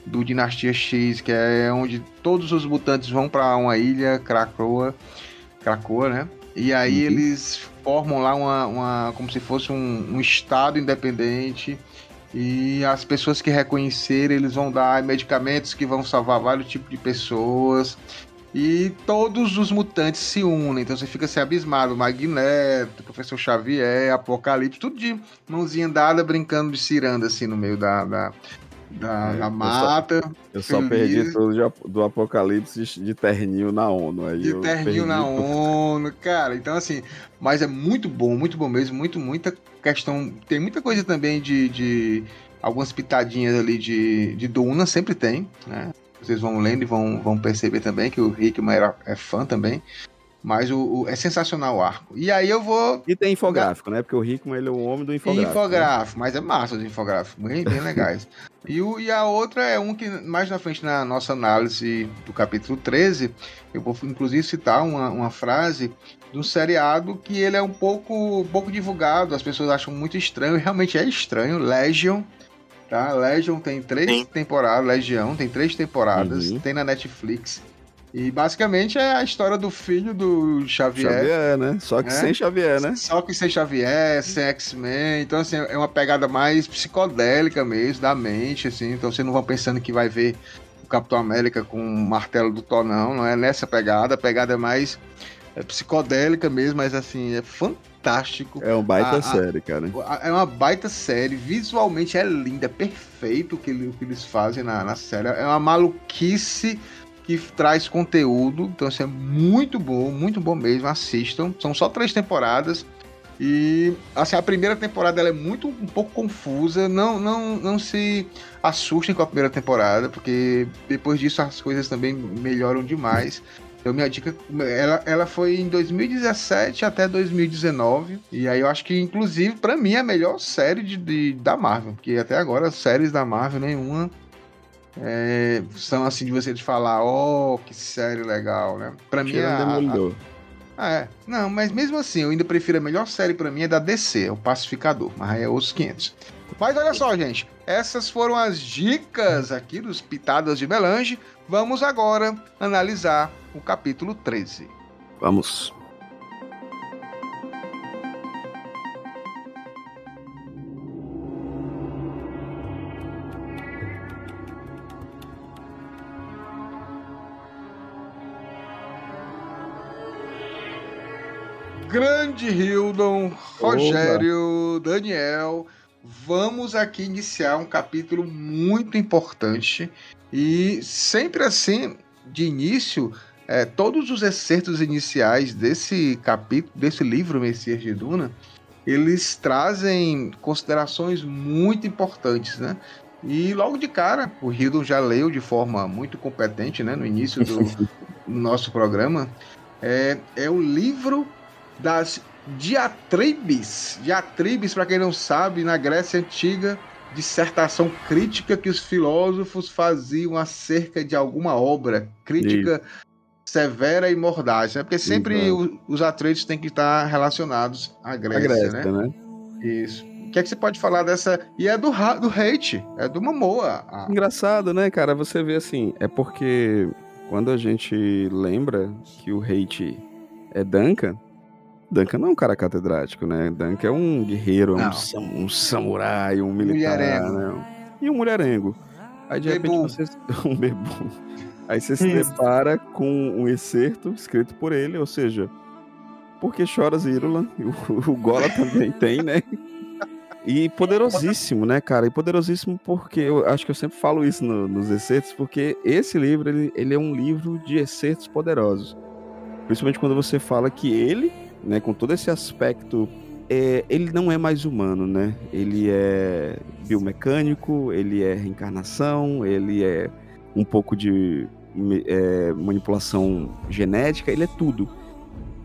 Dinastia X, que é onde todos os mutantes vão para uma ilha, Krakoa, né? E aí eles formam lá como se fosse um estado independente, e as pessoas que reconhecerem, eles vão dar medicamentos que vão salvar vários tipos de pessoas, e todos os mutantes se unem, então você fica assim abismado, Magneto, Professor Xavier, Apocalipse, tudo de mãozinha dada, brincando de ciranda assim no meio da mata. Eu só perdi tudo do Apocalipse de terninho na ONU. ONU, cara, então assim, mas é muito bom mesmo, muita questão, tem muita coisa também de algumas pitadinhas ali de Duna, sempre tem, né? Vocês vão lendo e vão perceber também que o Hickman é fã também. Mas é sensacional o arco. E aí eu vou... E tem infográfico, né? Porque o Hickman, ele é o homem do infográfico. Né? Mas é massa os infográficos. Bem legais. E a outra é um que, mais na frente, na nossa análise do capítulo 13, eu vou inclusive citar uma frase de um seriado que ele é um pouco divulgado. As pessoas acham muito estranho. E realmente é estranho. Legion. Tá? Legion tem 3 temporadas, Legião tem 3 temporadas, tem na Netflix. E basicamente é a história do filho do Xavier, né? Só que sem Xavier, né? Só que sem Xavier, sem X-Men. Então, assim, é uma pegada mais psicodélica mesmo, da mente, assim. Então, vocês não vão pensando que vai ver o Capitão América com o martelo do Thor, não é nessa pegada. A pegada é mais psicodélica mesmo, mas, assim, é fantástico. É uma baita série, cara. É uma baita série. Visualmente é linda, é perfeito o que eles fazem na série. É uma maluquice que traz conteúdo, então isso é muito bom mesmo, assistam, são só 3 temporadas, e assim, a primeira temporada ela é um pouco confusa, não se assustem com a primeira temporada, porque depois disso as coisas também melhoram demais. Então minha dica, ela foi em 2017 até 2019, e aí eu acho que inclusive pra mim é a melhor série da Marvel, porque até agora as séries da Marvel nenhuma são assim de você falar, que série legal, né? Pra mim não, mas mesmo assim, eu ainda prefiro a melhor série pra mim é da DC, é o Pacificador, mas aí é os 500. Mas olha só, gente, essas foram as dicas aqui dos Pitadas de Melange. Vamos agora analisar o capítulo 13. Vamos. Grande Hildon, Rogério, Daniel, vamos aqui iniciar um capítulo muito importante e sempre assim, de início, todos os excertos iniciais desse capítulo, desse livro Messias de Duna, eles trazem considerações muito importantes, né? E logo de cara, o Hildon já leu de forma muito competente, né, no início do nosso programa, é o livro das diatribes. Diatribes, para quem não sabe, na Grécia Antiga, dissertação crítica que os filósofos faziam acerca de alguma obra, crítica severa e mordaz, né? Porque sempre os Atreides têm que estar relacionados à Grécia, né? Isso. O que é que você pode falar dessa? E é do hate, é do Momoa. Engraçado, né, cara? Você vê assim, é porque quando a gente lembra que o hate é Duncan não é um cara catedrático, né? Duncan é um guerreiro, um samurai, um militar, né? E um mulherengo. Aí de repente você... um bebum. Aí você se depara com um excerto escrito por ele, ou seja, Por que choras, Irulan? O Gola também tem, né? E poderosíssimo, né, cara? E poderosíssimo porque, eu acho que eu sempre falo isso nos excertos, porque esse livro, ele é um livro de excertos poderosos. Principalmente quando você fala que ele, né, com todo esse aspecto, ele não é mais humano, né? Ele é biomecânico, ele é reencarnação, ele é um pouco de manipulação genética, ele é tudo.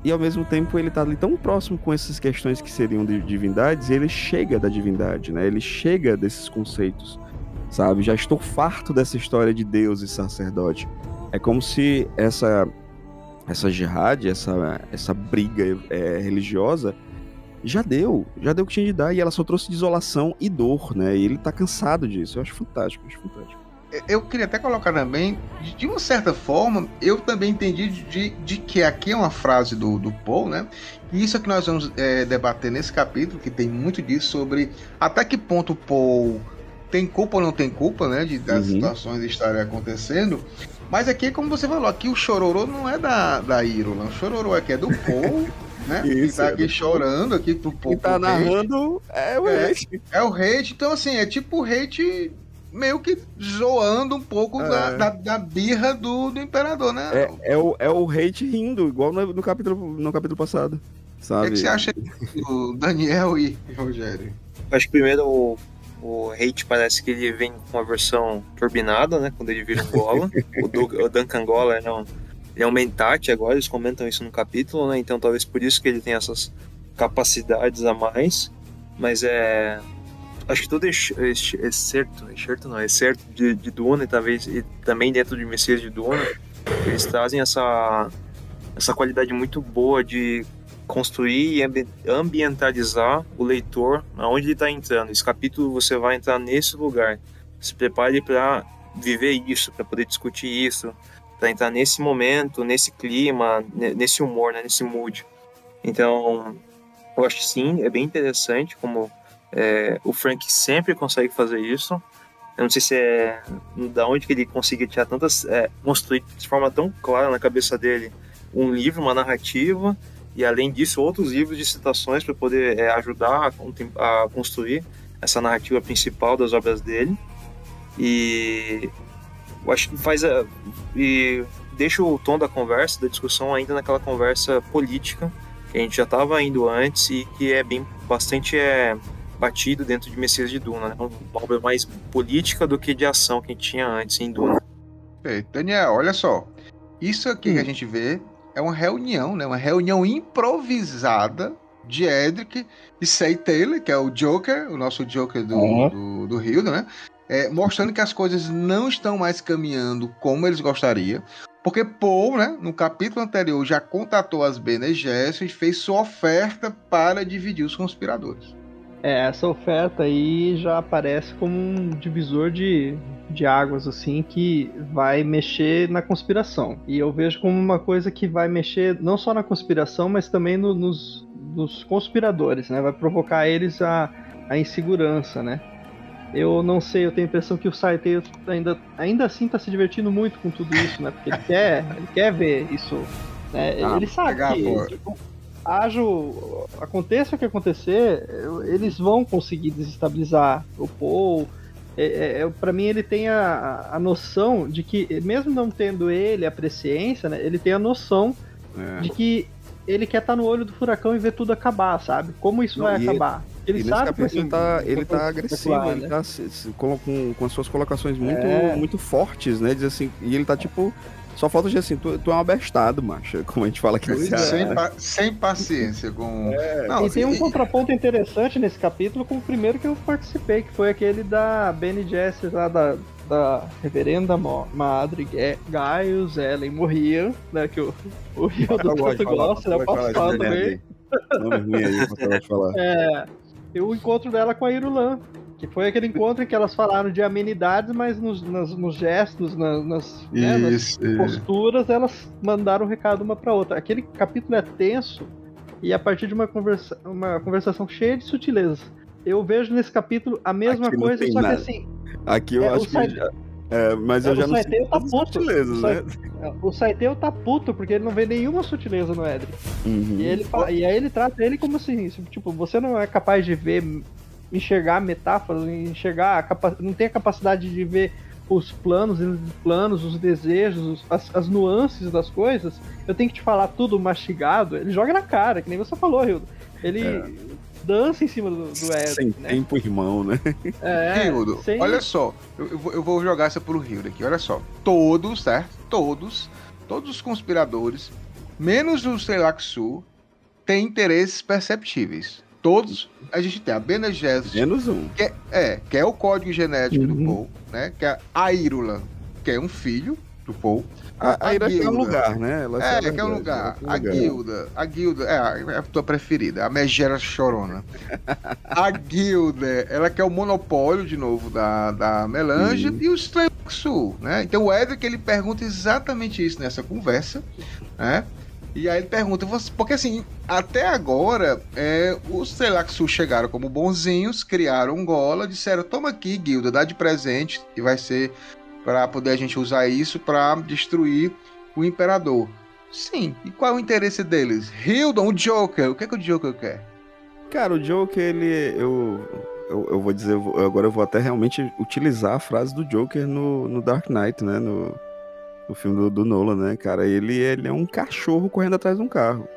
E ao mesmo tempo ele tá ali tão próximo com essas questões que seriam de divindades, e ele chega da divindade, né? Ele chega desses conceitos, sabe? Já estou farto dessa história de Deus e sacerdote. É como se essa jihad, essa briga religiosa já deu o que tinha de dar, e ela só trouxe desolação e dor, né? E ele tá cansado disso. Eu acho fantástico, Eu queria até colocar também, de uma certa forma, eu também entendi de que aqui é uma frase do Paul, né? E isso é que nós vamos debater nesse capítulo, que tem muito disso, sobre até que ponto o Paul tem culpa ou não tem culpa, né? Das situações estarem acontecendo. Mas aqui, como você falou, aqui o chororô não é da Irulan, o chororô aqui é do Paul, né? Isso, que tá aqui chorando, aqui pro Paul. Quem tá narrando é o hate. É o hate, então assim, é tipo o hate meio que zoando um pouco da birra do imperador, né? É o hate rindo, igual no capítulo passado, sabe? O que você acha do Daniel e Rogério? Acho que primeiro o hate parece que ele vem com uma versão turbinada, né? Quando ele vira um Gola. O Duncan Gola ele é um mentate agora, eles comentam isso no capítulo, né? Então talvez por isso que ele tem essas capacidades a mais. Mas acho que todo excerto de Duna e também dentro de Messias de Duna, eles trazem essa qualidade muito boa de construir e ambientalizar o leitor aonde ele está entrando. Esse capítulo você vai entrar nesse lugar. Se prepare para viver isso, para poder discutir isso, para entrar nesse momento, nesse clima, nesse humor, né, nesse mood. Então, eu acho que sim, é bem interessante como o Frank sempre consegue fazer isso. Eu não sei se da onde que ele conseguiu tirar construir de forma tão clara na cabeça dele um livro, uma narrativa, e além disso outros livros de citações para poder ajudar a construir essa narrativa principal das obras dele. E eu acho que e deixa o tom da conversa, da discussão ainda naquela conversa política que a gente já estava indo antes e que é bastante batido dentro de Messias de Duna, né? Uma obra mais política do que de ação que a gente tinha antes em Duna. Daniel, olha só, isso aqui que a gente vê é uma reunião, né? Uma reunião improvisada de Edric e Say Taylor, que é o Joker, o nosso Joker do Hildon, né? Mostrando que as coisas não estão mais caminhando como eles gostariam, porque Paul, né, no capítulo anterior, já contatou as Bene Gesserit e fez sua oferta para dividir os conspiradores. Essa oferta aí já aparece como um divisor de águas, assim, que vai mexer na conspiração. E eu vejo como uma coisa que vai mexer não só na conspiração, mas também nos conspiradores, né? Vai provocar eles a insegurança, né? Eu não sei, eu tenho a impressão que o Saitei ainda assim tá se divertindo muito com tudo isso, né? Porque ele quer ver isso, né? Ele sabe aconteça o que acontecer, eles vão conseguir desestabilizar o Paul. Pra mim, ele tem a noção de que, mesmo não tendo ele a presciência, né, ele tem a noção de que ele quer estar no olho do furacão e ver tudo acabar, sabe? Como isso vai acabar. Ele sabe que ele tá agressivo, ele tá com as suas colocações muito fortes, né? Diz assim, e ele tá tipo. Só falta dizer assim, tu é um abestado, macho, como a gente fala aqui no Ceará. Sem paciência com... Não, e tem um contraponto interessante nesse capítulo com o primeiro que eu participei, que foi aquele da Bene Gesserit, lá da Reverenda Madre Gaius Ellen morria, né, que o Rio do tanto gosta, né, eu posso falar também. Nome ruim aí, você pode falar. E o encontro dela com a Irulan, que foi aquele encontro em que elas falaram de amenidades, mas nos gestos, nas posturas, elas mandaram um recado uma para outra. Aquele capítulo é tenso e a partir de uma conversação cheia de sutilezas. Eu vejo nesse capítulo a mesma coisa, só nada. Que assim... Aqui eu acho que... mas eu já não sei tá puto. Sutilezas, né? O Saiteu tá puto, porque ele não vê nenhuma sutileza no Edric. Uhum. E aí ele trata ele como assim, tipo, você não é capaz de enxergar metáforas, não tem a capacidade de ver os planos, os desejos, as nuances das coisas. Eu tenho que te falar tudo mastigado. Ele joga na cara, que nem você falou, Hildo. Ele dança em cima do Edric. Sem tempo, irmão, né? Hildo, olha só, eu vou jogar essa pro Hildo aqui, olha só. Todos, certo? Todos os conspiradores, menos o Selaxu, têm interesses perceptíveis. Todos, a gente tem a Bene Gesserit, menos um. Que é o código genético do Paul, né? Que é a Irulan, que é um filho do Paul. A Ira é um lugar, né? Que é um lugar. A Guilda é a tua preferida, a Megera Chorona. A Guilda, ela quer o monopólio, de novo, da Melange e o Selaxu, né? Então o Edric, ele pergunta exatamente isso nessa conversa, né? E aí ele pergunta, porque assim, até agora, os Selaxu chegaram como bonzinhos, criaram um Gola, disseram, toma aqui, Guilda, dá de presente, e vai ser para poder a gente usar isso para destruir o Imperador. Sim, e qual é o interesse deles? Hildon, o Joker, o que é que o Joker quer? Cara, o Joker, eu vou dizer, agora eu vou até realmente utilizar a frase do Joker no Dark Knight, né, no filme do Nolan, né, cara? Ele é um cachorro correndo atrás de um carro.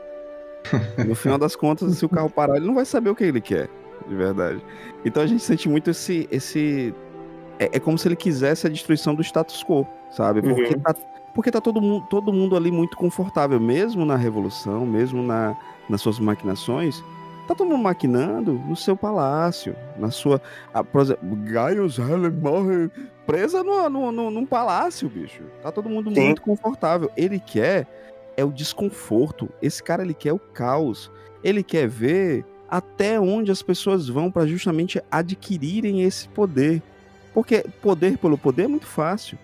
No final das contas, se o carro parar, ele não vai saber o que ele quer, de verdade. Então a gente sente muito esse... É como se ele quisesse a destruição do status quo, sabe? Porque tá todo mundo ali muito confortável, mesmo na Revolução, mesmo nas suas maquinações. Tá todo mundo maquinando no seu palácio, na sua... por exemplo, Gaius Helen morre presa num palácio, bicho. Tá todo mundo muito confortável. Ele quer o desconforto. Esse cara, ele quer o caos. Ele quer ver até onde as pessoas vão para justamente adquirirem esse poder. Porque poder pelo poder é muito fácil,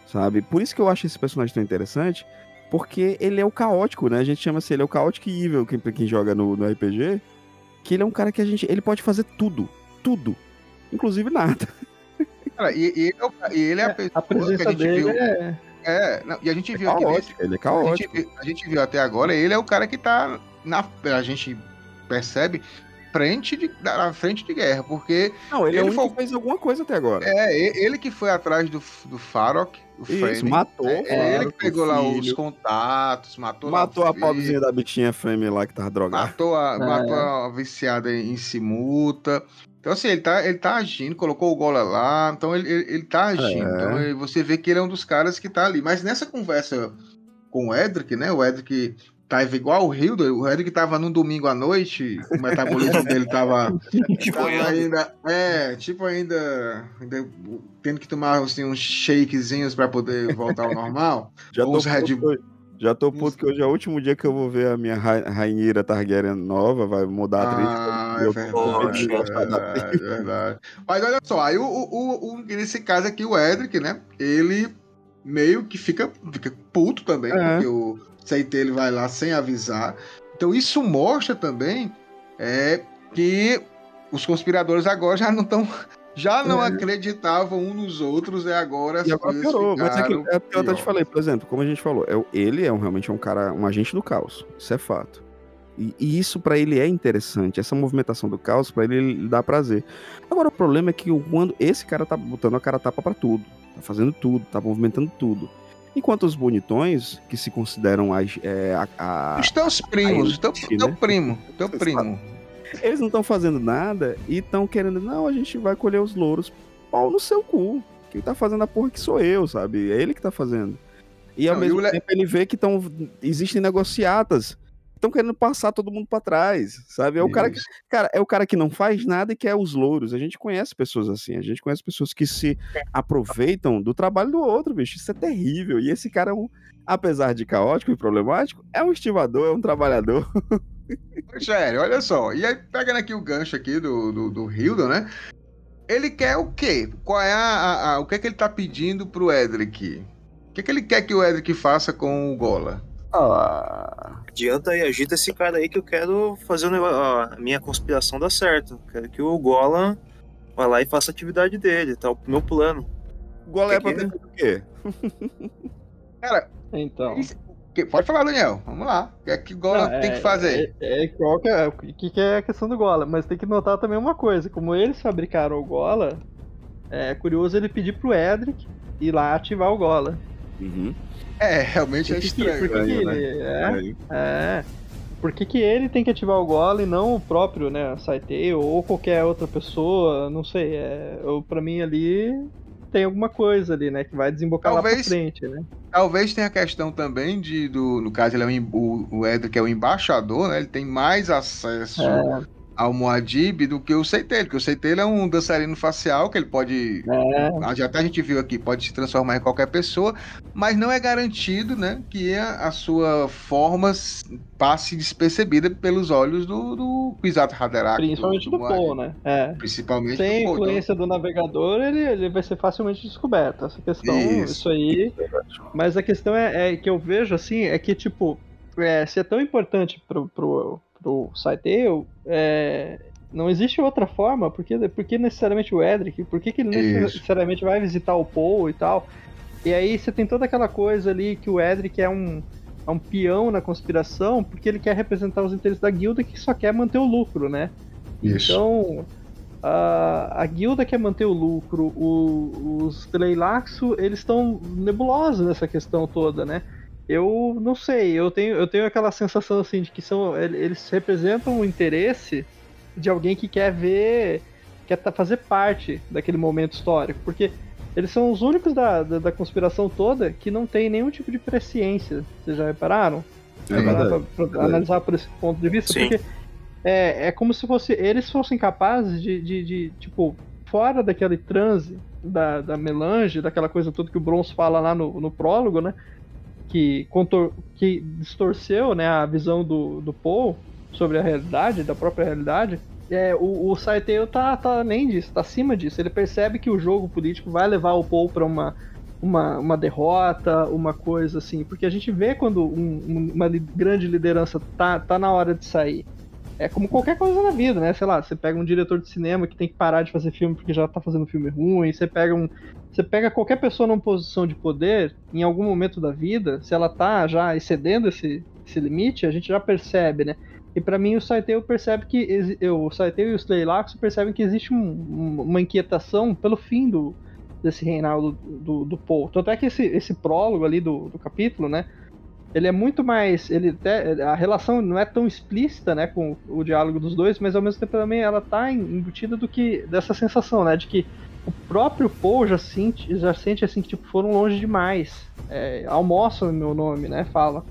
sabe? Por isso que eu acho esse personagem tão interessante, porque ele é o caótico, né? A gente chama assim, ele é o caótico e evil, quem joga no RPG, que ele é um cara que ele pode fazer tudo, inclusive nada. Cara, e ele é a pessoa que a gente viu... e a gente viu aqui... Ele é caótico. A gente viu até agora, ele é o cara que tá a gente percebe... na frente de guerra, porque... Não, ele é o único que fez alguma coisa até agora. Ele que foi atrás do Farok, o Frame. Matou. Ele que pegou lá os contatos, matou a pobrezinha da bitinha Frame lá que tava drogada. Matou a viciada em Simuta. Então, assim, ele tá agindo, colocou o Gola lá, então ele tá agindo. Então, você vê que ele é um dos caras que tá ali. Mas nessa conversa com o Edric, né, o Edric... Tava igual o Hildo, o Edric tava num domingo à noite, o metabolismo dele tava ainda tendo que tomar assim, uns shakezinhos pra poder voltar ao normal. Já tô puto que hoje é o último dia que eu vou ver a minha Rainha Targaryen nova, vai mudar a atriz. É verdade. Mas olha só, aí nesse caso aqui o Edric, né, ele meio que fica puto também, porque o Saiteu ele vai lá sem avisar. Então isso mostra também que os conspiradores agora já não acreditavam uns nos outros, agora as coisas piorou, mas é que eu até pior. te falei, por exemplo, como a gente falou, ele realmente um cara, um agente do caos, isso é fato. E isso pra ele é interessante. Essa movimentação do caos, pra ele dá prazer. Agora, o problema é que quando esse cara tá botando a cara a tapa pra tudo, tá fazendo tudo, tá movimentando tudo. Enquanto os bonitões, que se consideram Os teus primos, teu primo. Eles não estão fazendo nada e estão querendo, não, a gente vai colher os louros. Pau no seu cu. Quem tá fazendo a porra que sou eu, sabe? É ele que tá fazendo. E ao mesmo tempo ele vê que existem negociatas. Estão querendo passar todo mundo pra trás, sabe? É o cara que não faz nada e quer os louros. A gente conhece pessoas assim. A gente conhece pessoas que se aproveitam do trabalho do outro, bicho. Isso é terrível. E esse cara, apesar de caótico e problemático, é um estivador, é um trabalhador. Sério, olha só. E aí, pegando aqui o gancho aqui do Hildon, né? Ele quer o quê? Qual é o que é que ele tá pedindo pro Edric? O que é que ele quer que o Edric faça com o Gola? Adianta e agita esse cara aí que eu quero fazer a minha conspiração dar certo. Quero que o Gola vá lá e faça a atividade dele, tá? O meu plano. O Gola é pra ter feito o quê? Cara, então... Pode falar, Daniel. Vamos lá. O que é que o Gola tem que fazer? O que é a questão do Gola? Mas tem que notar também uma coisa. Como eles fabricaram o Gola, é curioso ele pedir pro Edric ir lá ativar o Gola. Uhum. Realmente é estranho. Por que ele tem que ativar o Gola e não o próprio, né, Saitei ou qualquer outra pessoa? Não sei. Pra mim ali tem alguma coisa ali, né, que vai desembocar lá pra frente, né? Talvez tenha a questão também no caso, ele o Edric é o embaixador, né? Ele tem mais acesso ao Muad'Dib do que o Seitei, porque o Seitei é um dançarino facial que ele pode, já até a gente viu aqui, pode se transformar em qualquer pessoa, mas não é garantido, né, que a sua forma passe despercebida pelos olhos do Kwisatz Haderach. Principalmente do Paul, né? Principalmente sem do Paul. Sem influência do navegador, ele vai ser facilmente descoberto. Essa questão, isso aí. Mas a questão é que eu vejo assim, é que tipo, se é tão importante pro Saitei, não existe outra forma, porque necessariamente o Edric, por que ele necessariamente vai visitar o Paul e tal. E aí você tem toda aquela coisa ali que o Edric é um peão na conspiração, porque ele quer representar os interesses da guilda que só quer manter o lucro, né? Isso. Então, a guilda quer manter o lucro, os Tleilaxu, eles estão nebulosos nessa questão toda, né? Eu não sei, eu tenho aquela sensação assim de que eles representam o interesse de alguém que quer fazer parte daquele momento histórico, porque eles são os únicos da conspiração toda que não tem nenhum tipo de presciência. Vocês já repararam? Pra analisar por esse ponto de vista? Sim. Porque é como se eles fossem capazes de tipo, fora daquele transe da melange, daquela coisa toda que o Bronze fala lá no prólogo, né? Que distorceu, né, a visão do Paul sobre a realidade, da própria realidade. O Saitei tá além disso, tá acima disso. Ele percebe que o jogo político vai levar o Paul para uma derrota, uma coisa assim. Porque a gente vê quando uma grande liderança tá na hora de sair. É como qualquer coisa na vida, né? Sei lá, você pega um diretor de cinema que tem que parar de fazer filme porque já tá fazendo filme ruim, você pega qualquer pessoa numa posição de poder, em algum momento da vida, se ela tá já excedendo esse limite, a gente já percebe, né? E pra mim o Saitei percebe que o Saitei e os Tleilaxu percebem que existe uma inquietação pelo fim desse reinado do Paul. Tanto é que esse prólogo ali do capítulo, né? Ele é muito mais. A relação não é tão explícita, né, com o diálogo dos dois, mas ao mesmo tempo também ela tá embutida dessa sensação, né, de que o próprio Paul já sente assim que tipo, foram longe demais. Almoçam no meu nome, né? Fala.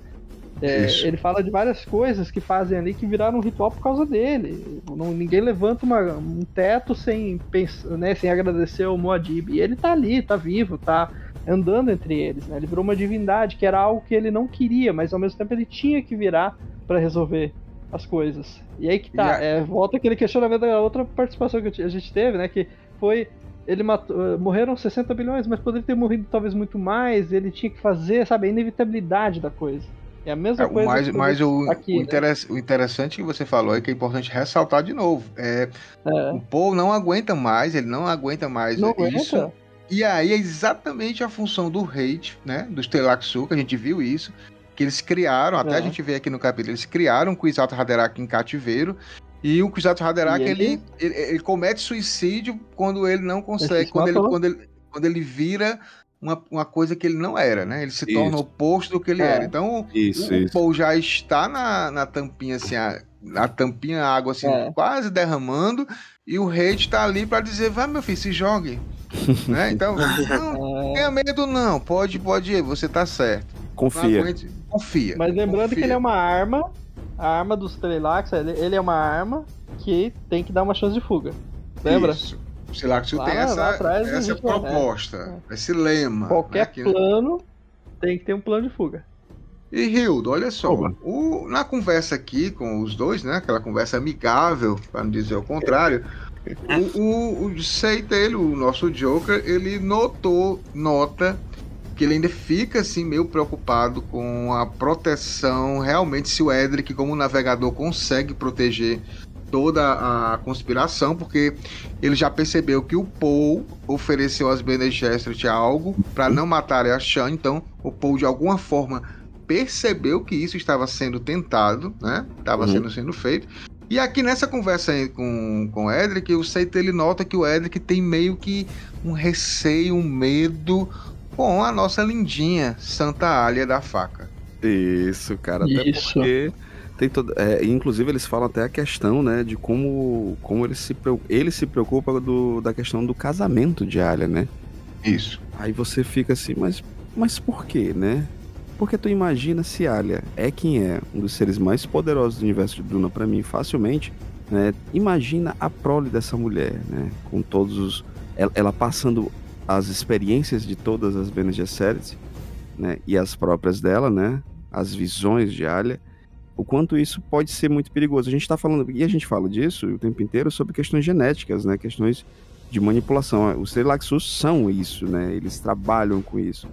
Ele fala de várias coisas que fazem ali que viraram um ritual por causa dele. Ninguém levanta um teto sem agradecer ao Muad'Dib. E ele tá ali, tá vivo, tá andando entre eles, né? Ele virou uma divindade, que era algo que ele não queria, mas ao mesmo tempo ele tinha que virar para resolver as coisas. E aí que tá, volta aquele questionamento da outra participação que a gente teve, né? Que foi, morreram 60 bilhões, mas poderia ter morrido talvez muito mais, ele tinha que fazer, sabe, a inevitabilidade da coisa. É a mesma coisa. Mas o interessante que você falou é que é importante ressaltar de novo. O Paul não aguenta mais, ele não aguenta mais isso. Aguenta? E aí é exatamente a função do hate, né? Dos Tleilaxu, que a gente viu isso. que eles criaram, até a gente vê aqui no capítulo, eles criaram o Kwisatz Haderach em cativeiro, e o Kwisatz Haderach, ele comete suicídio quando ele não consegue, quando ele vira uma coisa que ele não era, né? Ele se torna o oposto do que ele era. Então, o Paul já está na tampinha, assim, a tampinha, a água, assim, quase derramando, e o Reid tá ali para dizer, vai, meu filho, se jogue. Né? Então, não tenha medo não, pode ir, você tá certo. Confia. Mas lembrando que ele é uma arma, a arma dos Tleilax, ele é uma arma que tem que dar uma chance de fuga. Lembra? Isso. O Tleilax tem essa proposta, esse lema. Qualquer plano tem que ter um plano de fuga. E Hildo, olha só, na conversa aqui com os dois, né, aquela conversa amigável, para não dizer o contrário, o Seitel, o nosso Joker, ele nota que ele ainda fica assim meio preocupado com a proteção, realmente, se o Edric, como navegador, consegue proteger toda a conspiração, porque ele já percebeu que o Paul ofereceu às Bene Gesserit algo para não matarem a Shan, então o Paul de alguma forma percebeu que isso estava sendo tentado, né? Estava sendo feito. E aqui nessa conversa aí com o Edric, o Seitel, ele nota que o Edric tem meio que um receio, um medo com a nossa lindinha Santa Alia da Faca. Isso, cara. Até porque tem inclusive eles falam até a questão, né, de como ele se preocupa da questão do casamento de Alia, né? Isso. Aí você fica assim, mas por quê, né? Porque tu imagina se Alia é quem é, um dos seres mais poderosos do universo de Duna pra mim, facilmente, né? Imagina a prole dessa mulher, né? Com todos os... Ela passando as experiências de todas as Bene Gesserit, né? E as próprias dela, né? As visões de Alia. O quanto isso pode ser muito perigoso. A gente tá falando... E a gente fala disso o tempo inteiro sobre questões genéticas, né? Questões de manipulação. Os Tleilaxus são isso, né? Eles trabalham com isso.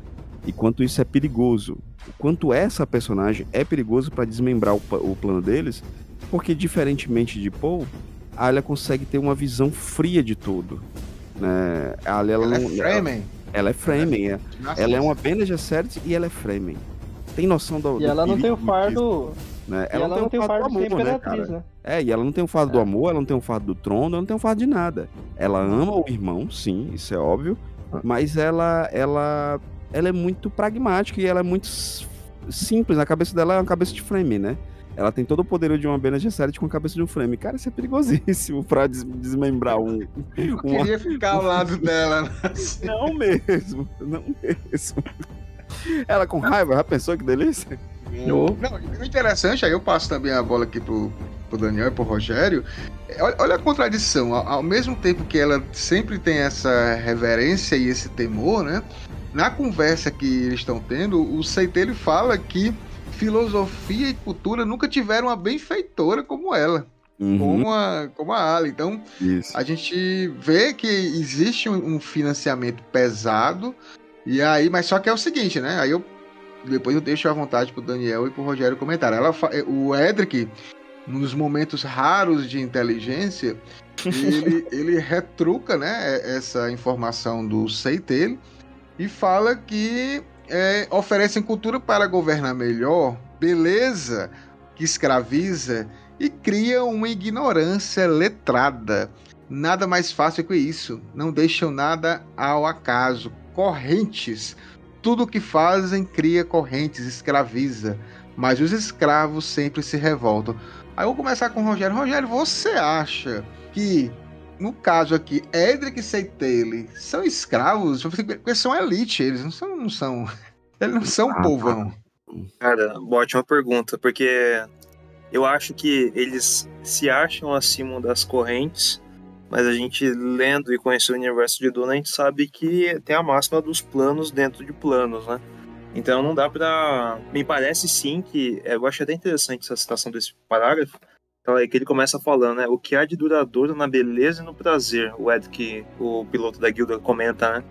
E quanto isso é perigoso. O quanto essa personagem é perigoso para desmembrar o plano deles, porque diferentemente de Paul, a Alia consegue ter uma visão fria de tudo. Né? A Alia, ela é Fremen. Ela é Fremen. Ela é uma Bene Gesserit e ela é Fremen. Tem noção do... E ela não tem o fardo... Né? Ela não tem o fardo do amor, né, cara? E ela não tem o fardo do amor, ela não tem o fardo do trono, ela não tem o fardo de nada. Ela ama o irmão, sim, isso é óbvio, mas ela é muito pragmática e ela é muito simples. A cabeça dela é uma cabeça de Fremen, né? Ela tem todo o poder de uma Bene Gesserit com a cabeça de um Fremen. Cara, isso é perigosíssimo pra desmembrar Eu queria ficar ao lado dela. Né? Não mesmo. Ela com raiva, já pensou que delícia? Não, o interessante, aí eu passo também a bola aqui pro Daniel e pro Rogério. Olha a contradição. Ao mesmo tempo que ela sempre tem essa reverência e esse temor, né? Na conversa que eles estão tendo, o Seitel fala que filosofia e cultura nunca tiveram uma benfeitora como ela, como a Alia. Então, a gente vê que existe um financiamento pesado, e aí, mas só que é o seguinte, né? Aí depois eu deixo à vontade pro Daniel e pro Rogério comentar. O Edric, nos momentos raros de inteligência, ele retruca, né, essa informação do Seitel, e fala que oferecem cultura para governar melhor, beleza que escraviza e cria uma ignorância letrada. Nada mais fácil que isso. Não deixam nada ao acaso. Correntes. Tudo o que fazem cria correntes, escraviza. Mas os escravos sempre se revoltam. Aí eu vou começar com o Rogério. Rogério, você acha que... No caso aqui, Edric e Seitel são escravos, porque são elite, eles não são povão. Cara, ótima pergunta, porque eu acho que eles se acham acima das correntes, mas a gente lendo e conhecendo o universo de Duna, a gente sabe que tem a máxima dos planos dentro de planos, né? Então não dá pra... Me parece sim que... Eu acho até interessante essa citação desse parágrafo, que ele começa falando, né? O que há de duradouro na beleza e no prazer, o Edric, o piloto da guilda, comenta, né?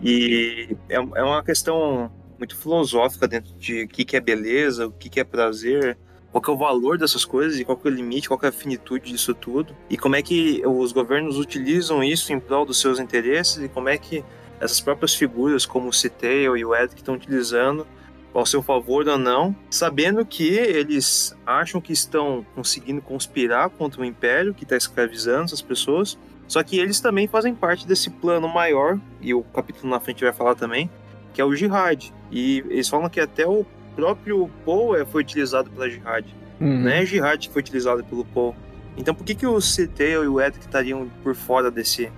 E é uma questão muito filosófica dentro de o que é beleza, o que é prazer, qual que é o valor dessas coisas e qual que é o limite, qual que é a finitude disso tudo, e como é que os governos utilizam isso em prol dos seus interesses, e como é que essas próprias figuras, como o Seitel e o Edric, estão utilizando ao seu favor ou não, sabendo que eles acham que estão conseguindo conspirar contra o Império, que está escravizando essas pessoas, só que eles também fazem parte desse plano maior, e o capítulo na frente vai falar também, que é o Jihad. E eles falam que até o próprio Poe foi utilizado pela Jihad. Não é a Jihad que foi utilizada pelo Poe. Então por que o Setail e o Edric estariam por fora desse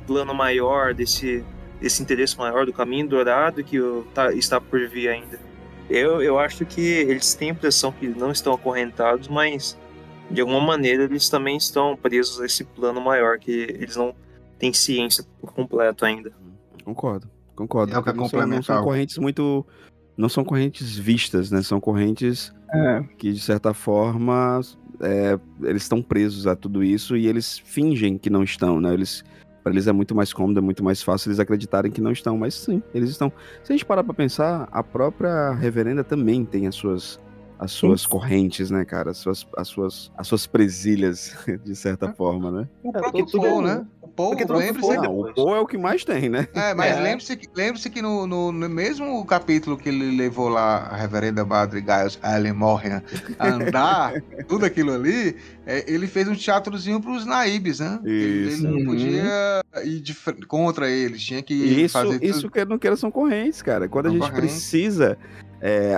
plano maior, desse interesse maior do Caminho Dourado que está por vir ainda? Eu acho que eles têm a impressão que não estão acorrentados, mas de alguma maneira eles também estão presos a esse plano maior, que eles não têm ciência por completo ainda. Concordo. É o que é complementar. Não são correntes muito... Não são correntes vistas, né? São correntes que, de certa forma, eles estão presos a tudo isso e eles fingem que não estão, né? Para eles é muito mais cômodo, é muito mais fácil eles acreditarem que não estão, mas sim, eles estão. Se a gente parar pra pensar, a própria reverenda também tem as suas correntes, né, cara? As suas presilhas, de certa forma, né? O próprio Poe, né? O Poe, lembre-se... O Poe é o que mais tem, né? Mas lembre-se que no mesmo capítulo que ele levou lá a reverenda Madre Giles Allen Morrian a andar, tudo aquilo ali, ele fez um teatrozinho pros naibes, né? Ele não podia ir contra eles, tinha que fazer tudo. Isso que eu não quero são correntes, cara. Quando a gente precisa...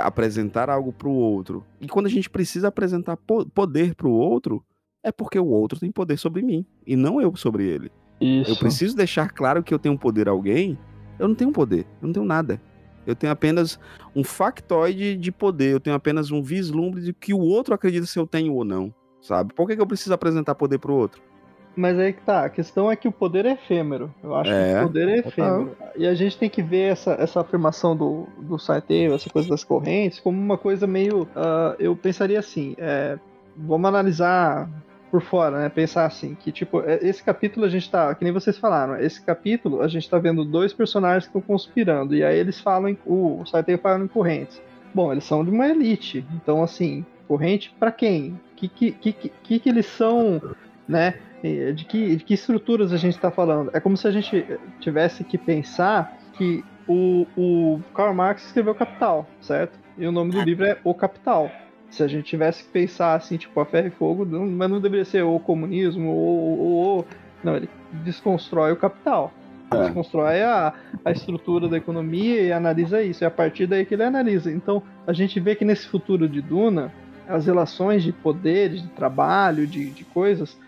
apresentar algo pro outro. E quando a gente precisa apresentar poder pro outro, é porque o outro tem poder sobre mim, e não eu sobre ele. Isso. Eu preciso deixar claro que eu tenho poder a alguém. Eu não tenho poder, eu não tenho nada. Eu tenho apenas um factoide de poder, eu tenho apenas um vislumbre de que o outro acredita se eu tenho ou não, sabe? Por que eu preciso apresentar poder pro outro? Mas aí que tá, a questão é que o poder é efêmero. Eu acho que o poder é efêmero. E a gente tem que ver essa afirmação do Setail, essa coisa das correntes, como uma coisa meio... eu pensaria assim, vamos analisar por fora, né? Pensar assim, que tipo, esse capítulo a gente tá, que nem vocês falaram, esse capítulo a gente tá vendo dois personagens que estão conspirando, e aí eles falam, o Setail fala em correntes. Bom, eles são de uma elite, então assim, corrente pra quem? Que eles são, né? De que estruturas a gente está falando? É como se a gente tivesse que pensar que o Karl Marx escreveu Capital, certo? E o nome do livro é O Capital. Se a gente tivesse que pensar assim, tipo, a ferro e fogo, mas não deveria ser o comunismo, ou... Não, ele desconstrói o capital. Desconstrói a estrutura da economia e analisa isso. É a partir daí que ele analisa. Então, a gente vê que nesse futuro de Duna, as relações de poderes, de trabalho, de coisas...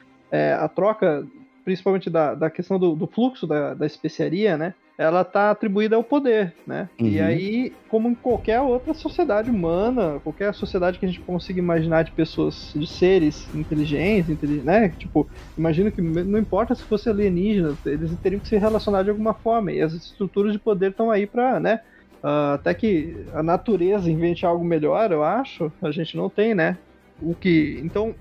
a troca, principalmente da questão do fluxo da especiaria, né? Ela está atribuída ao poder, né? E aí, como em qualquer outra sociedade humana, qualquer sociedade que a gente consiga imaginar de pessoas, de seres inteligentes, né? Tipo, imagino que não importa se fosse alienígena, eles teriam que se relacionar de alguma forma. E as estruturas de poder estão aí para, né? Até que a natureza invente algo melhor, eu acho, a gente não tem, né? Então,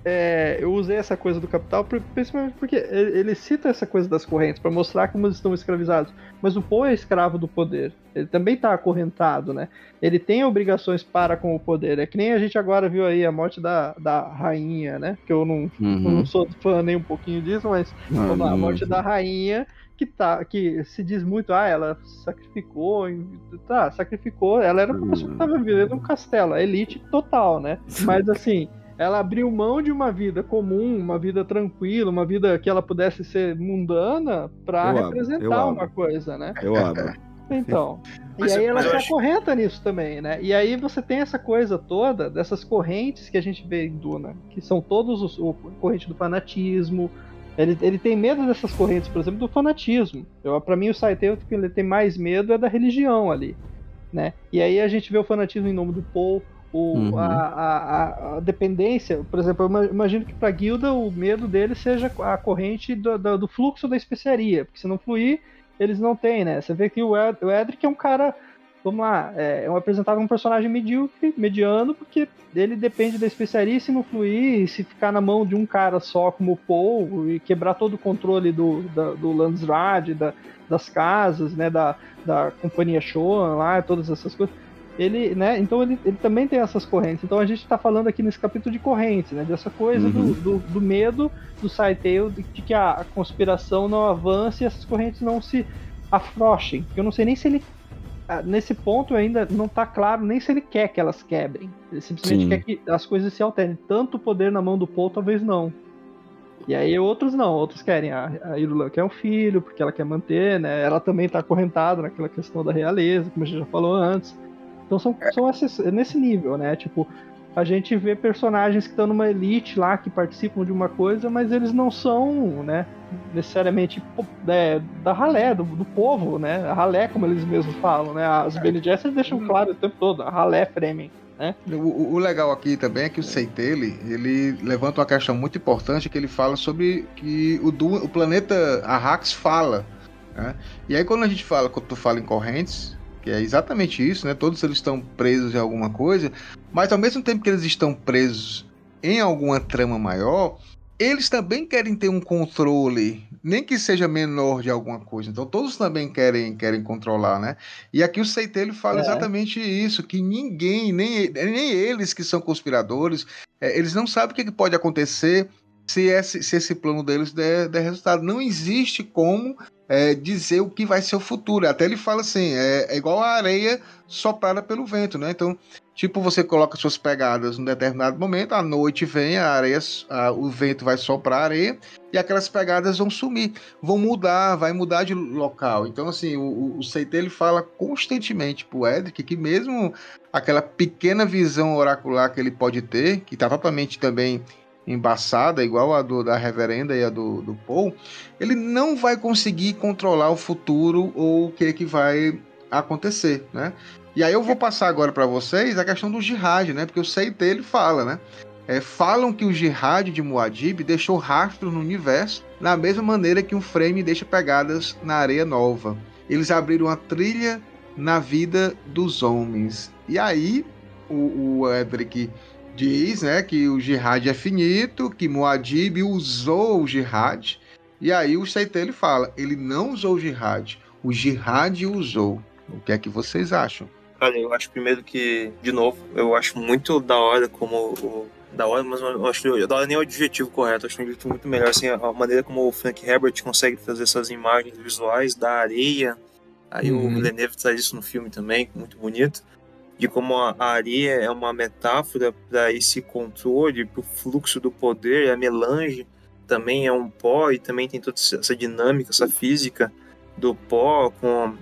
eu usei essa coisa do capital principalmente porque ele cita essa coisa das correntes para mostrar como eles estão escravizados. Mas o Poe é escravo do poder. Ele também está acorrentado, né? Ele tem obrigações para com o poder. É que nem a gente agora viu aí a morte da rainha, né? Que eu não sou fã nem um pouquinho disso, mas vamos lá, a morte da rainha que se diz muito, ela sacrificou, sacrificou, ela era uma pessoa que estava vivendo um castelo, a elite total, né? Mas assim, ela abriu mão de uma vida comum, uma vida tranquila, uma vida que ela pudesse ser mundana para representar uma coisa, né? Eu abro. Então, e aí ela se acorrenta nisso também, né? E aí você tem essa coisa toda, dessas correntes que a gente vê em Duna, que são todos o corrente do fanatismo. Ele tem medo dessas correntes, por exemplo, do fanatismo. Pra mim, o Setail, que ele tem mais medo é da religião ali, né? E aí a gente vê o fanatismo em nome do Poe, a dependência. Por exemplo, eu imagino que pra Guilda o medo dele seja a corrente do fluxo da especiaria, porque se não fluir, eles não têm, né? Você vê que o Edric é um cara, vamos lá, é apresentado um personagem medíocre, mediano, porque ele depende da especiaria, e se não fluir, se ficar na mão de um cara só como o Poe, e quebrar todo o controle do Landsraad, das casas, né, da companhia Shoan lá, todas essas coisas, ele, né, então ele também tem essas correntes. Então a gente está falando aqui nesse capítulo de correntes, né, dessa coisa do medo do Setail de que a conspiração não avance e essas correntes não se afrouxem. Eu não sei nem se ele nesse ponto ainda não tá claro nem se ele quer que elas quebrem. Ele simplesmente quer que as coisas se alterem. Tanto o poder na mão do Paul, talvez não. E aí outros não, outros querem. A Irulan quer um filho, porque ela quer manter, né? Ela também tá acorrentada naquela questão da realeza, como a gente já falou antes. Então são nesse nível, né? Tipo, a gente vê personagens que estão numa elite lá, que participam de uma coisa, mas eles não são, né, necessariamente da ralé, do povo, né? A ralé, como eles mesmos falam, né? As Bene Gesserit deixam claro o tempo todo, a ralé Fremen, né? O legal aqui também é que o Seitele, ele levanta uma questão muito importante, que ele fala sobre que o planeta Arrax fala, né? E aí quando tu fala em correntes, que é exatamente isso, né? Todos eles estão presos em alguma coisa, mas ao mesmo tempo que eles estão presos em alguma trama maior, eles também querem ter um controle, nem que seja menor, de alguma coisa. Então todos também querem controlar, né? E aqui o Seitele fala exatamente isso, que ninguém, nem eles que são conspiradores, eles não sabem o que pode acontecer se esse plano deles der resultado. Não existe como dizer o que vai ser o futuro. Até ele fala assim, é igual a areia soprada pelo vento, né? Então, tipo, você coloca suas pegadas num determinado momento, à noite vem a areia, o vento vai soprar a areia e aquelas pegadas vão sumir, vai mudar de local. Então, assim, o Seitele fala constantemente pro Edric que mesmo aquela pequena visão oracular que ele pode ter, que tá totalmente também embaçada, igual a da Reverenda e a do Paul, ele não vai conseguir controlar o futuro ou o que vai acontecer, né? E aí eu vou passar agora para vocês a questão do Jihad, né? Porque o Seitele fala, né? Falam que o Jihad de Muad'Dib deixou rastros no universo, na mesma maneira que um frame deixa pegadas na areia nova. Eles abriram uma trilha na vida dos homens. E aí o Edric diz, né, que o Jihad é finito, que Muad'Dib usou o Jihad, e aí o Seitele fala, ele não usou o Jihad o usou. O que é que vocês acham? Olha, eu acho primeiro que, de novo, eu acho muito da hora da hora, mas eu acho da hora nem o adjetivo correto, eu acho um adjetivo muito melhor, assim, a maneira como o Frank Herbert consegue fazer essas imagens visuais da areia, aí o Villeneuve traz isso no filme também, muito bonito, de como a areia é uma metáfora para esse controle, para o fluxo do poder, a melange também é um pó e também tem toda essa dinâmica, essa física do pó com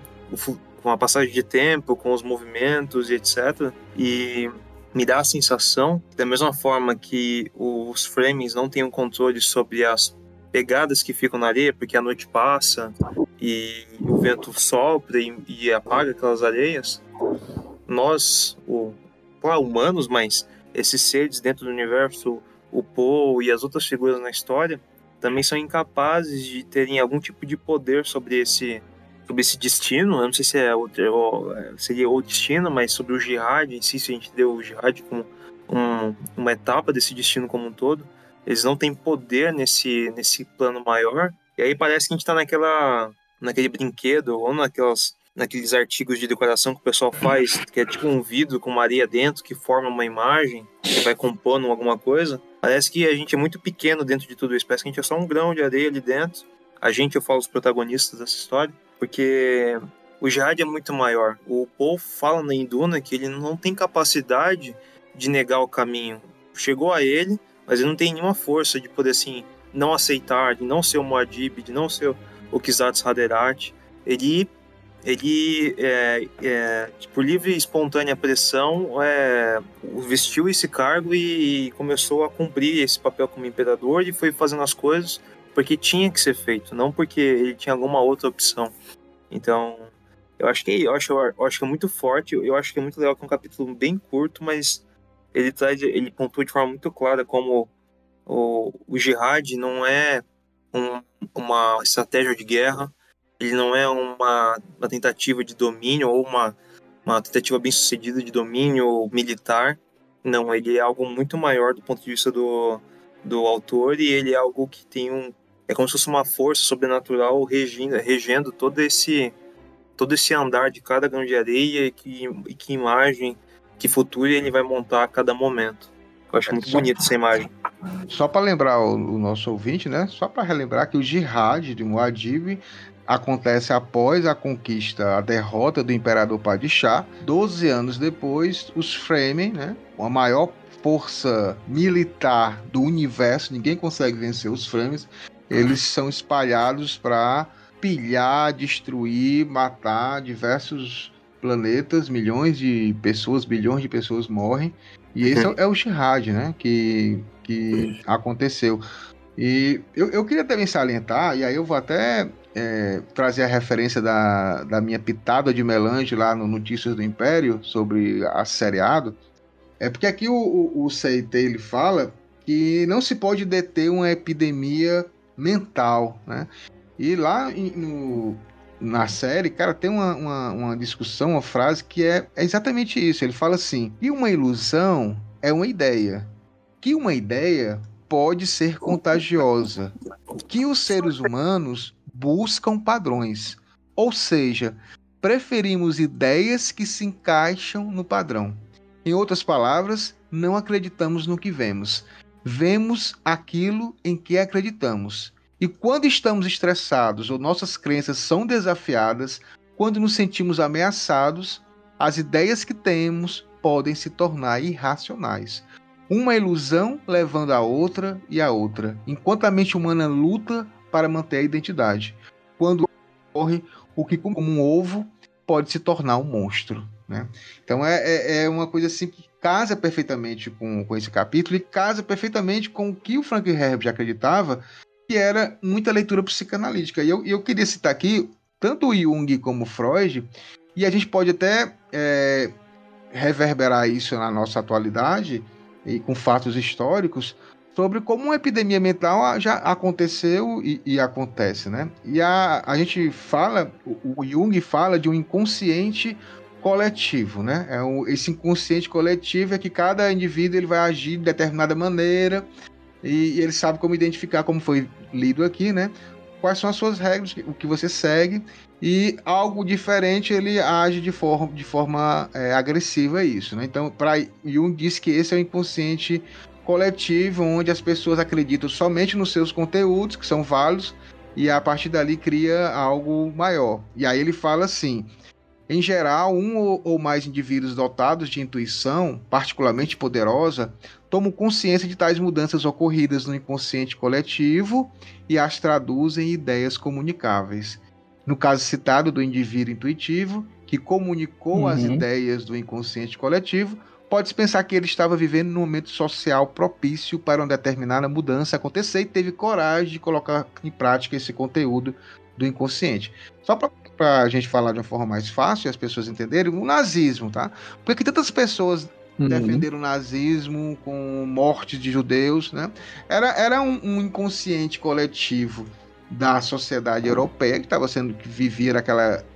a passagem de tempo, com os movimentos e etc. E me dá a sensação, da mesma forma que os framings não têm um controle sobre as pegadas que ficam na areia, porque a noite passa e o vento sopra e apaga aquelas areias, nós, humanos, mas esses seres dentro do universo, o Paul e as outras figuras na história, também são incapazes de terem algum tipo de poder sobre esse destino. Eu não sei se seria o destino, mas sobre o Jihad em si, se a gente deu o Jihad como uma etapa desse destino como um todo, eles não têm poder nesse plano maior. E aí parece que a gente está naquele brinquedo ou naqueles artigos de decoração que o pessoal faz, que é tipo um vidro com uma areia dentro que forma uma imagem, que vai compondo alguma coisa. Parece que a gente é muito pequeno dentro de tudo isso, parece que a gente é só um grão de areia ali dentro. Eu falo os protagonistas dessa história, porque o Jihad é muito maior. O Paul fala na Induna que ele não tem capacidade de negar o caminho. Chegou a ele, mas ele não tem nenhuma força de poder, assim, não aceitar, de não ser o Muad'Dib, de não ser o Kwisatz Haderach. Ele por livre e espontânea pressão, vestiu esse cargo e começou a cumprir esse papel como imperador e foi fazendo as coisas porque tinha que ser feito, não porque ele tinha alguma outra opção. Então, eu acho que é muito forte, eu acho que é muito legal, que é um capítulo bem curto, mas ele pontua de forma muito clara como o Jihad não é uma estratégia de guerra, ele não é uma tentativa de domínio ou uma tentativa bem sucedida de domínio militar. Não, ele é algo muito maior do ponto de vista do autor, e ele é algo que tem é como se fosse uma força sobrenatural regendo todo esse andar de cada grão de areia, e que imagem, que futuro ele vai montar a cada momento. Eu acho muito bonita essa imagem. Só para lembrar o nosso ouvinte, né? Só para relembrar que o Jihad de Muad'Dib acontece após a conquista, a derrota do Imperador Padishah. 12 anos depois, os Fremen, né, a maior força militar do universo, ninguém consegue vencer os Fremen, eles são espalhados para pilhar, destruir, matar diversos planetas, milhões de pessoas, bilhões de pessoas morrem. E esse é o Jihad, né, que aconteceu. E eu queria também salientar, e aí eu vou até trazer a referência da minha pitada de melange lá no Notícias do Império, sobre a seriado, porque aqui o CIT ele fala que não se pode deter uma epidemia mental, né? E lá na série, cara, tem uma discussão, uma frase que é exatamente isso. Ele fala assim, que uma ilusão é uma ideia, que uma ideia pode ser contagiosa, que os seres humanos buscam padrões, ou seja, preferimos ideias que se encaixam no padrão. Em outras palavras, não acreditamos no que vemos. Vemos aquilo em que acreditamos. E quando estamos estressados ou nossas crenças são desafiadas, quando nos sentimos ameaçados, as ideias que temos podem se tornar irracionais. Uma ilusão levando a outra e a outra, enquanto a mente humana luta para manter a identidade. Quando ocorre, o que como um ovo pode se tornar um monstro, né? Então é uma coisa assim que casa perfeitamente com esse capítulo e casa perfeitamente com o que o Frank Herbert acreditava, que era muita leitura psicanalítica. E eu queria citar aqui tanto o Jung como o Freud, e a gente pode até reverberar isso na nossa atualidade e com fatos históricos, sobre como uma epidemia mental já aconteceu e acontece, né? E a gente fala, o Jung fala de um inconsciente coletivo, né? Esse inconsciente coletivo é que cada indivíduo ele vai agir de determinada maneira e ele sabe como identificar, como foi lido aqui, né? Quais são as suas regras, o que você segue, e algo diferente ele age de forma agressiva a isso, né? Então, para Jung diz que esse é o inconsciente coletivo, onde as pessoas acreditam somente nos seus conteúdos, que são válidos, e a partir dali cria algo maior. E aí ele fala assim, em geral, um ou mais indivíduos dotados de intuição particularmente poderosa tomam consciência de tais mudanças ocorridas no inconsciente coletivo e as traduzem em ideias comunicáveis. No caso citado do indivíduo intuitivo, que comunicou as ideias do inconsciente coletivo, pode-se pensar que ele estava vivendo num momento social propício para uma determinada mudança acontecer e teve coragem de colocar em prática esse conteúdo do inconsciente. Só para a gente falar de uma forma mais fácil e as pessoas entenderem, o nazismo, tá? Por que tantas pessoas defenderam o nazismo com mortes de judeus, né? Era um inconsciente coletivo da sociedade europeia que vivia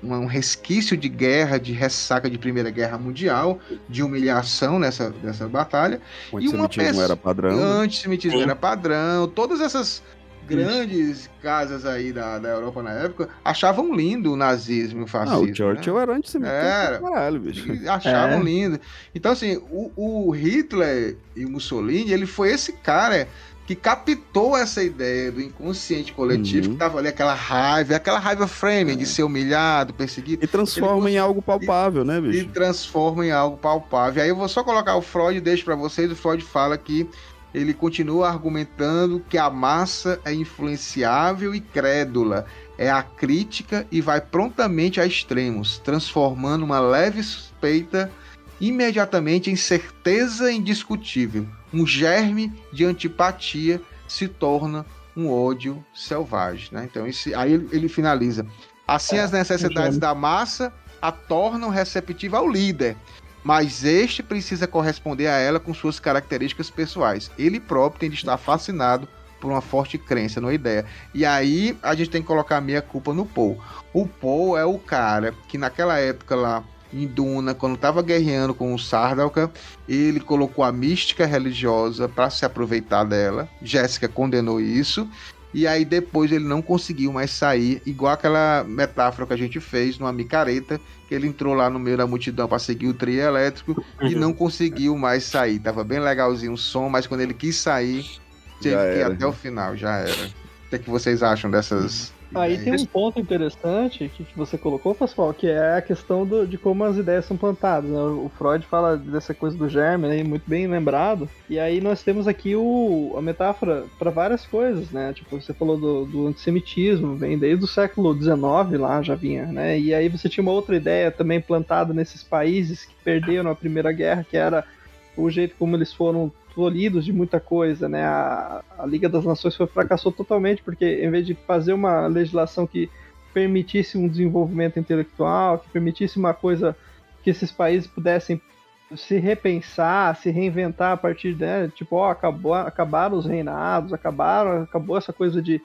um resquício de guerra, de ressaca de Primeira Guerra Mundial, de humilhação nessa batalha. O antissemitismo era padrão. O antissemitismo era padrão. Todas essas grandes casas aí da Europa na época achavam lindo o nazismo e o fascismo. O Churchill, né? Era antissemita. Caralho, bicho. Achavam lindo. Então, assim, o Hitler e o Mussolini, ele foi esse cara que captou essa ideia do inconsciente coletivo, que tava ali aquela raiva Fremen de ser humilhado, perseguido. E transforma em algo palpável, né, bicho? E transforma em algo palpável. Aí eu vou só colocar o Freud, deixo para vocês. O Freud fala que ele continua argumentando que a massa é influenciável e crédula, é acrítica e vai prontamente a extremos, transformando uma leve suspeita imediatamente em certeza indiscutível. Um germe de antipatia se torna um ódio selvagem, né? Então, aí ele finaliza. Assim, as necessidades da massa a tornam receptiva ao líder, mas este precisa corresponder a ela com suas características pessoais. Ele próprio tem de estar fascinado por uma forte crença numa ideia. E aí a gente tem que colocar a meia culpa no Poe. O Poe é o cara que naquela época lá em Duna, quando estava guerreando com o Sardaukar, ele colocou a mística religiosa para se aproveitar dela. Jéssica condenou isso. E aí depois ele não conseguiu mais sair, igual aquela metáfora que a gente fez numa micareta, que ele entrou lá no meio da multidão para seguir o trio elétrico e não conseguiu mais sair. Tava bem legalzinho o som, mas quando ele quis sair, teve que ir até o final, já era. O que vocês acham dessas Aí tem um ponto interessante que você colocou, Pascoal, que é a questão de como as ideias são plantadas, né? O Freud fala dessa coisa do germe, né? Muito bem lembrado. E aí nós temos aqui a metáfora para várias coisas, né? Tipo, você falou do antissemitismo, vem desde o século XIX lá, já vinha, né? E aí você tinha uma outra ideia também plantada nesses países que perderam a Primeira Guerra, que era o jeito como eles foram tolhidos de muita coisa, né? A Liga das Nações fracassou totalmente, porque em vez de fazer uma legislação que permitisse um desenvolvimento intelectual, que permitisse uma coisa que esses países pudessem se repensar, se reinventar a partir, né? Tipo, acabaram os reinados, acabou essa coisa de,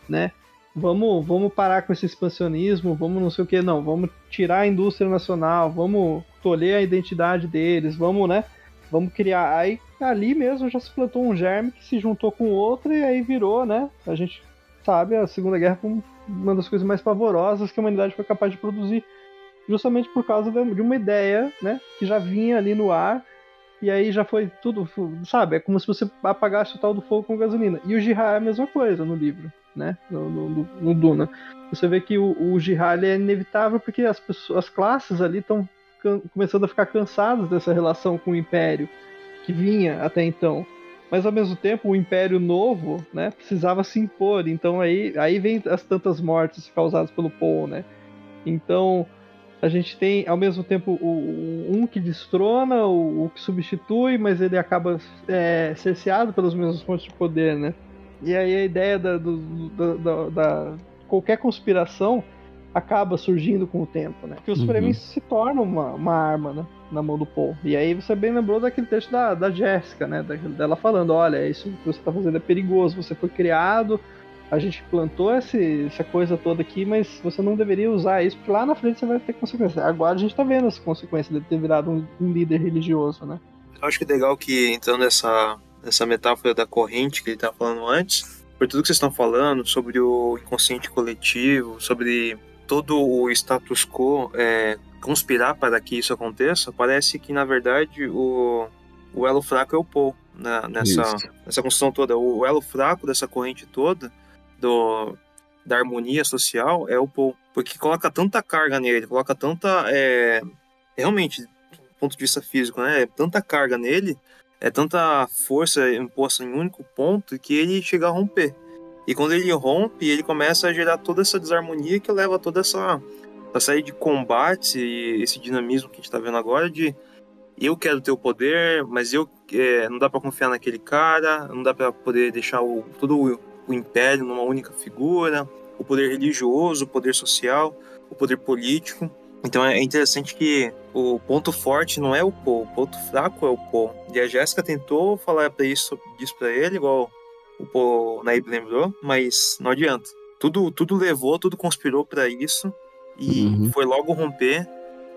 né? Vamos parar com esse expansionismo, vamos não sei o que, não, vamos tirar a indústria nacional, vamos tolher a identidade deles, vamos, né? Vamos criar. Aí ali mesmo já se plantou um germe que se juntou com outro e aí virou, né? A gente sabe a Segunda Guerra como uma das coisas mais pavorosas que a humanidade foi capaz de produzir, justamente por causa de uma ideia, né? Que já vinha ali no ar e aí já foi tudo, sabe? É como se você apagasse o tal do fogo com gasolina. E o Jihad é a mesma coisa no livro, né? No Duna. Você vê que o Jihad é inevitável porque as classes ali estão começando a ficar cansados dessa relação com o Império que vinha até então, mas ao mesmo tempo o Império Novo, né, precisava se impor, então aí vem as tantas mortes causadas pelo Paul, né? Então a gente tem ao mesmo tempo um que destrona, o que substitui, mas ele acaba cerceado pelas mesmas fontes de poder, né? E aí a ideia da qualquer conspiração acaba surgindo com o tempo, né? Porque os Fremen se tornam uma arma, né? Na mão do Paul. E aí você bem lembrou daquele texto da Jéssica, né? Dela falando, olha, isso que você está fazendo é perigoso, você foi criado, a gente plantou essa coisa toda aqui, mas você não deveria usar isso, porque lá na frente você vai ter consequências. Agora a gente está vendo as consequências de ter virado um líder religioso, né? Eu acho que é legal que, entrando nessa metáfora da corrente que ele estava falando antes, por tudo que vocês estão falando sobre o inconsciente coletivo, sobre todo o status quo conspirar para que isso aconteça, parece que, na verdade, o elo fraco é o Paul, né, nessa construção toda. O elo fraco dessa corrente toda, da harmonia social, é o Paul. Porque coloca tanta carga nele, coloca tanta... realmente, do ponto de vista físico, né, tanta carga nele, tanta força imposta em um único ponto, que ele chega a romper. E quando ele rompe, ele começa a gerar toda essa desarmonia que leva a toda essa série de combates e esse dinamismo que a gente está vendo agora de eu quero ter o poder, mas não dá para confiar naquele cara, não dá para poder deixar todo o império numa única figura, o poder religioso, o poder social, o poder político. Então é interessante que o ponto forte não é o Paul, o ponto fraco é o Paul. E a Jéssica tentou falar disso para ele, igual o Paul Naib lembrou, mas não adianta. Tudo levou, tudo conspirou para isso e foi logo romper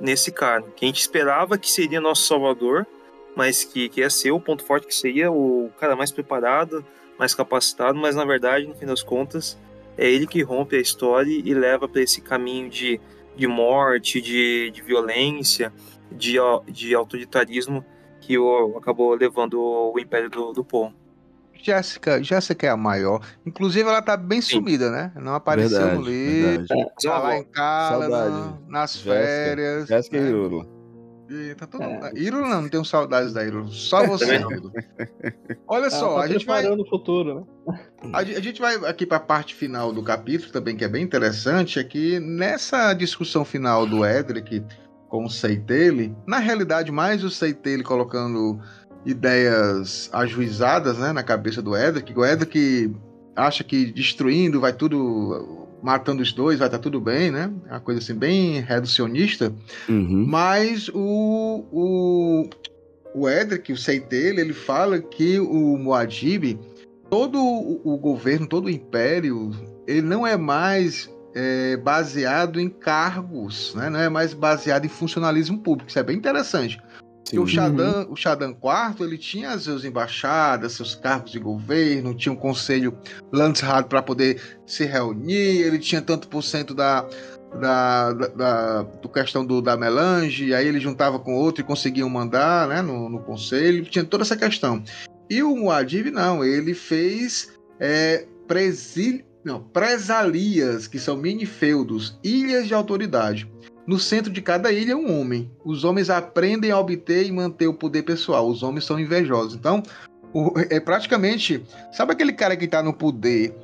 nesse cara, que a gente esperava que seria nosso salvador, mas que ia ser o ponto forte, que seria o cara mais preparado, mais capacitado, mas na verdade, no fim das contas, é ele que rompe a história e leva para esse caminho de morte, de violência, de autoritarismo que acabou levando o império do Paul. Jéssica é a maior. Inclusive, ela tá bem sumida, né? Não apareceu no livro. Tá lá em casa, nas férias. Jéssica e Írula. Tá todo... Írula não tenho saudades da Írula. Só você, Írula. Olha só, a gente vai... no futuro, né? A gente vai aqui para a parte final do capítulo, também, que é bem interessante, é que nessa discussão final do Edric com o Seitele, na realidade, mais o Seitele colocando ideias ajuizadas, né, na cabeça do Edric. O Edric acha que destruindo vai tudo, matando os dois, vai estar tudo bem, né? É uma coisa assim bem reducionista. Mas o Edric, o Seitele, ele fala que o Muad'Dib, todo o governo, todo o império, ele não é mais baseado em cargos, né? Não é mais baseado em funcionalismo público. Isso é bem interessante. Porque o Shaddam IV, ele tinha as suas embaixadas, seus cargos de governo, tinha um conselho Landsraad para poder se reunir, ele tinha tanto por cento do questão da melange, aí ele juntava com outro e conseguiam mandar, né, no conselho, tinha toda essa questão. E o Muad'Dib não, ele fez Não, presalias, que são mini-feudos, ilhas de autoridade. No centro de cada ilha, um homem. Os homens aprendem a obter e manter o poder pessoal. Os homens são invejosos. Então, é praticamente... Sabe aquele cara que tá no poder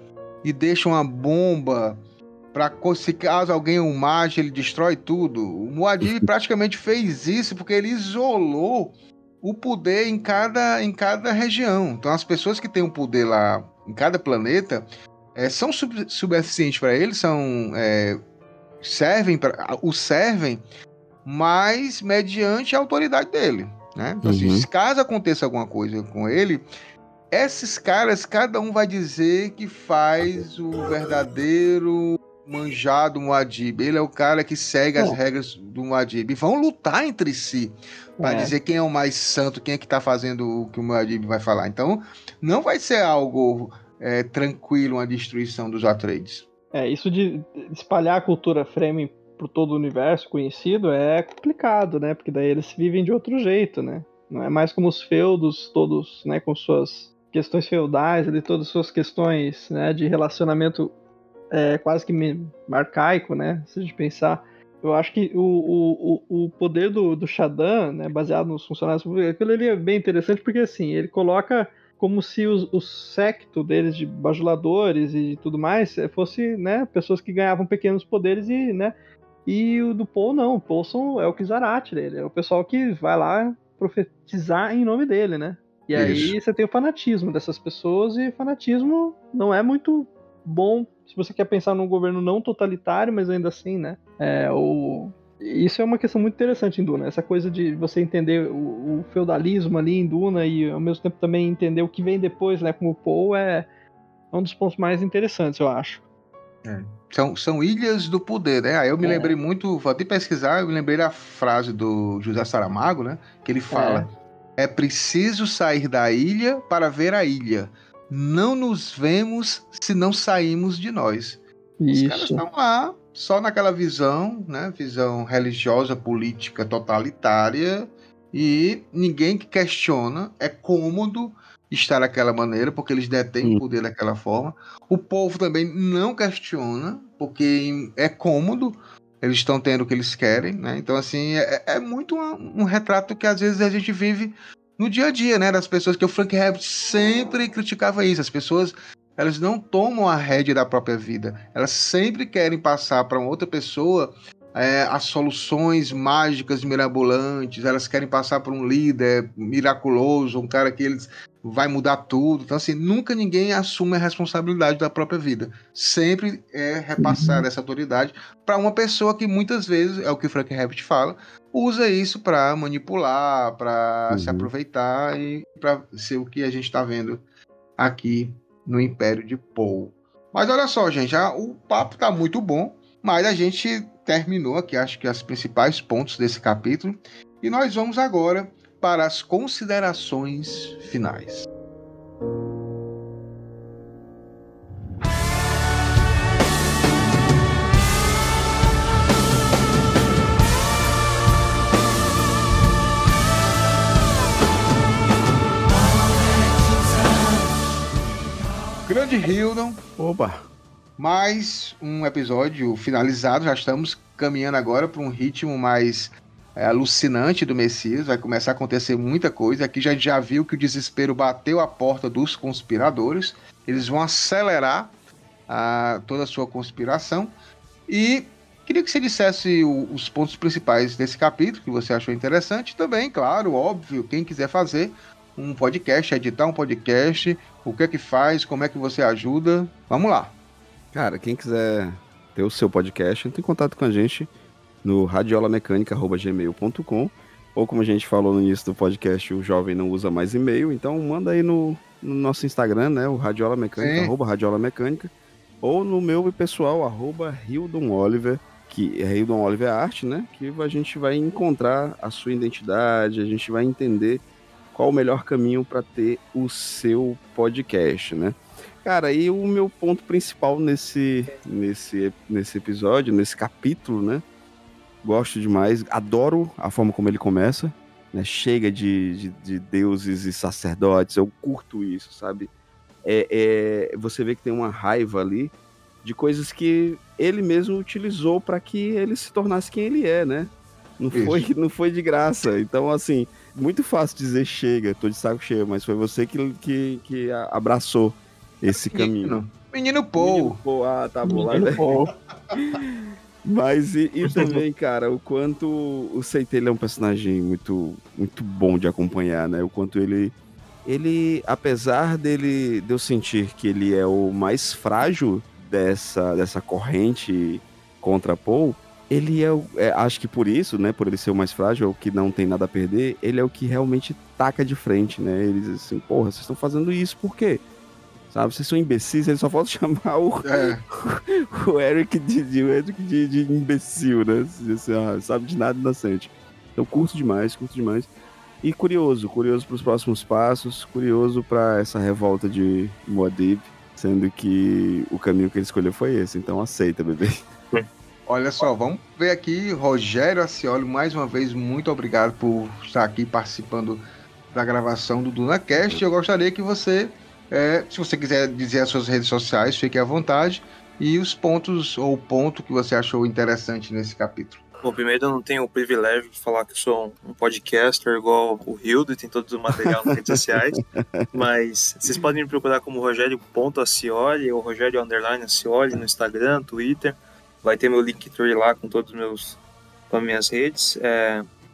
e deixa uma bomba para se caso alguém o mate, ele destrói tudo? O Muad'Dib praticamente fez isso porque ele isolou o poder em cada região. Então, as pessoas que têm o poder lá em cada planeta são suficientes para ele, servem, mas mediante a autoridade dele, né? Então, assim, se caso aconteça alguma coisa com ele, esses caras, cada um vai dizer que faz o verdadeiro manjado Muad'Dib. Ele é o cara que segue as regras do Muad'Dib. Vão lutar entre si para dizer quem é o mais santo, quem é que tá fazendo o que o Muad'Dib vai falar. Então, não vai ser algo tranquilo, uma destruição dos Atreides. Isso de espalhar a cultura Fremen por todo o universo conhecido é complicado, né? Porque daí eles vivem de outro jeito, né? Não é mais como os feudos todos, né? Com suas questões feudais, ali, todas as suas questões, né? De relacionamento quase que arcaico, né? Se a gente pensar. Eu acho que o poder do Shaddam, né? Baseado nos funcionários públicos, aquilo ali é bem interessante porque, assim, ele coloca como se o séquito deles de bajuladores e tudo mais fosse, né, pessoas que ganhavam pequenos poderes e o do Paul não. O Paul é o Kizarath dele, é o pessoal que vai lá profetizar em nome dele, né? E aí você tem o fanatismo dessas pessoas e fanatismo não é muito bom se você quer pensar num governo não totalitário, mas ainda assim, né? Isso é uma questão muito interessante em Duna, essa coisa de você entender o feudalismo ali em Duna e ao mesmo tempo também entender o que vem depois, né, com o Paul, é um dos pontos mais interessantes, eu acho. São ilhas do poder, né? Aí eu me lembrei muito, vou até pesquisar, eu me lembrei da frase do José Saramago, né? Que ele fala, é preciso sair da ilha para ver a ilha. Não nos vemos se não saímos de nós. Os caras estão lá só naquela visão, né? Visão religiosa, política, totalitária, e ninguém que questiona. É cômodo estar daquela maneira, porque eles detêm o poder daquela forma. O povo também não questiona, porque é cômodo, eles estão tendo o que eles querem, né? Então, assim, é muito um retrato que às vezes a gente vive no dia a dia, né? Das pessoas, que o Frank Herbert sempre criticava isso. As pessoas, elas não tomam a rédea da própria vida. Elas sempre querem passar para uma outra pessoa as soluções mágicas mirabolantes. Elas querem passar por um líder miraculoso, um cara que eles vai mudar tudo. Então, assim, nunca ninguém assume a responsabilidade da própria vida. Sempre é repassar essa autoridade para uma pessoa que muitas vezes, é o que o Frank Herbert fala, usa isso para manipular, para se aproveitar e para ser o que a gente está vendo aqui no Império de Paul. Mas olha só, gente, o papo tá muito bom, mas a gente terminou aqui, acho que os principais pontos desse capítulo, e nós vamos agora para as considerações finais. Grande Hildon. Opa! Mais um episódio finalizado. Já estamos caminhando agora para um ritmo mais alucinante do Messias. Vai começar a acontecer muita coisa. Aqui já viu que o desespero bateu a porta dos conspiradores. Eles vão acelerar toda a sua conspiração. E queria que você dissesse os pontos principais desse capítulo que você achou interessante. Também, claro, óbvio, quem quiser fazer um podcast, editar um podcast, o que é que faz, como é que você ajuda. Vamos lá. Cara, quem quiser ter o seu podcast, entre em contato com a gente no radiolamecanica@gmail.com, ou como a gente falou no início do podcast, o jovem não usa mais e-mail, então manda aí no nosso Instagram, né, o Radiolamecânica, @Radiolamecânica, ou no meu pessoal, @HildonOliver, que é Hildon Oliver Arte, né, que a gente vai encontrar a sua identidade, a gente vai entender qual o melhor caminho para ter o seu podcast, né? Cara, e o meu ponto principal nesse episódio, nesse capítulo, né? Gosto demais, adoro a forma como ele começa, né? Chega de deuses e sacerdotes, eu curto isso, sabe? Você vê que tem uma raiva ali, de coisas que ele mesmo utilizou para que ele se tornasse quem ele é, né? Não foi de graça. Então, assim, muito fácil dizer chega, tô de saco cheio, mas foi você que abraçou esse caminho. Menino Paul. Tá bom. Menino Paul. Mas e também, cara, o quanto o Seitei é um personagem muito, muito bom de acompanhar, né? O quanto ele, apesar de eu sentir que ele é o mais frágil dessa corrente contra Paul, ele acho que por isso, né, por ele ser o mais frágil, o que não tem nada a perder, ele é o que realmente taca de frente, né? Ele diz assim, porra, vocês estão fazendo isso por quê? Sabe, vocês são imbecis, ele só falta chamar o Eric de imbecil, né? Assim, sabe de nada inocente. Então curto demais. E curioso para os próximos passos, curioso para essa revolta de Muad'Dib, sendo que o caminho que ele escolheu foi esse, então aceita, bebê. Olha só, vamos ver aqui, Rogério Acioli, mais uma vez, muito obrigado por estar aqui participando da gravação do DunaCast. Eu gostaria que você, se você quiser dizer as suas redes sociais, fique à vontade, e os pontos, ou o ponto que você achou interessante nesse capítulo. Bom, primeiro eu não tenho o privilégio de falar que eu sou um podcaster igual o Hildo e tem todo o material nas redes sociais, mas vocês podem me procurar como Rogério.Acioli ou Rogério_Acioli no Instagram, Twitter. Vai ter meu Linktree lá com com as minhas redes.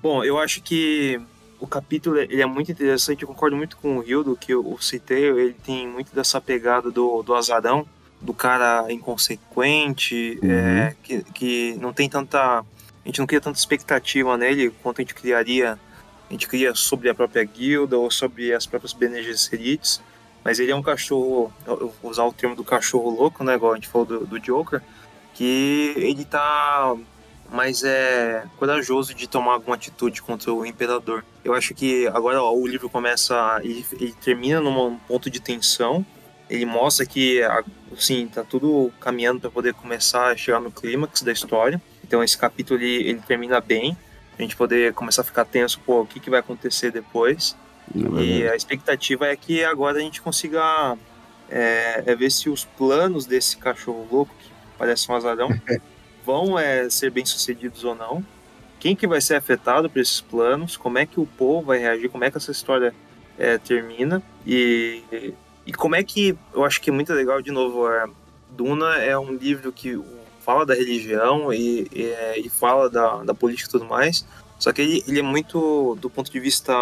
Bom, eu acho que o capítulo ele é muito interessante. Eu concordo muito com o Hildo que o Seitei ele tem muito dessa pegada do azarão, do cara inconsequente, que não tem tanta... A gente não cria tanta expectativa nele quanto a gente cria sobre a própria guilda ou sobre as próprias Bene Gesserits. Mas ele é um cachorro, eu vou usar o termo do cachorro louco, né, igual a gente falou do Joker, que ele tá mais corajoso de tomar alguma atitude contra o Imperador. Eu acho que agora o livro começa, ele termina num ponto de tensão, ele mostra que assim, tá tudo caminhando para poder começar a chegar no clímax da história. Então esse capítulo ele termina bem, a gente poder começar a ficar tenso, o que vai acontecer depois. E a expectativa é que agora a gente consiga ver se os planos desse cachorro louco, que parece um azarão, vão ser bem sucedidos ou não. Quem que vai ser afetado por esses planos, como é que o povo vai reagir, como é que essa história termina. E como é que, eu acho que é muito legal, de novo, Duna é um livro que fala da religião e fala da política e tudo mais, só que ele é muito do ponto de vista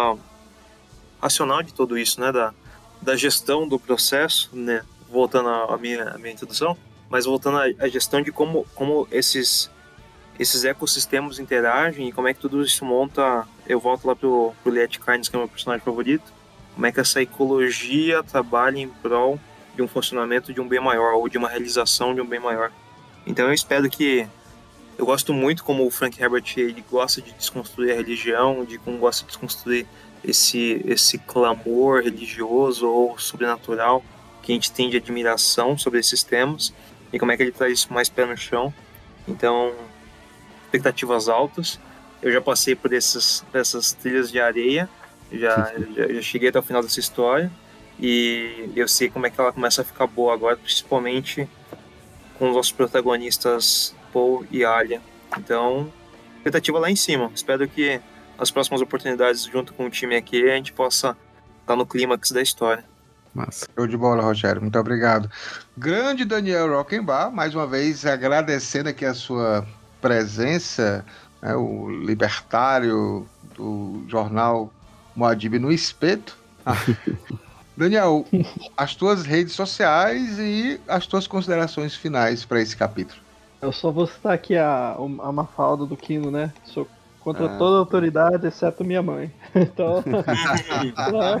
racional de tudo isso, né, da gestão do processo, né, voltando à minha introdução, mas voltando à gestão de como esses ecossistemas interagem e como é que tudo isso monta. Eu volto lá pro Liet Kynes, que é o meu personagem favorito, como é que essa ecologia trabalha em prol de um funcionamento de um bem maior, ou de uma realização de um bem maior. Então eu espero que... Eu gosto muito como o Frank Herbert ele gosta de desconstruir a religião, de como gosta de desconstruir esse clamor religioso ou sobrenatural que a gente tem de admiração sobre esses temas, e como é que ele traz isso mais pé no chão. Então, expectativas altas. Eu já passei por essas trilhas de areia, já cheguei até o final dessa história, e eu sei como é que ela começa a ficar boa agora, principalmente com os nossos protagonistas Paul e Alia. Então, expectativa lá em cima. Espero que nas próximas oportunidades, junto com o time aqui, a gente possa estar no clímax da história. Massa. Show de bola, Rogério. Muito obrigado. Grande Daniel Rockenbach, mais uma vez agradecendo aqui a sua presença, o libertário do jornal Muad'Dib no Espeto. Daniel, as tuas redes sociais e as tuas considerações finais para esse capítulo. Eu só vou citar aqui a Mafalda do Quino, né? Sou contra toda a autoridade, exceto minha mãe. Então,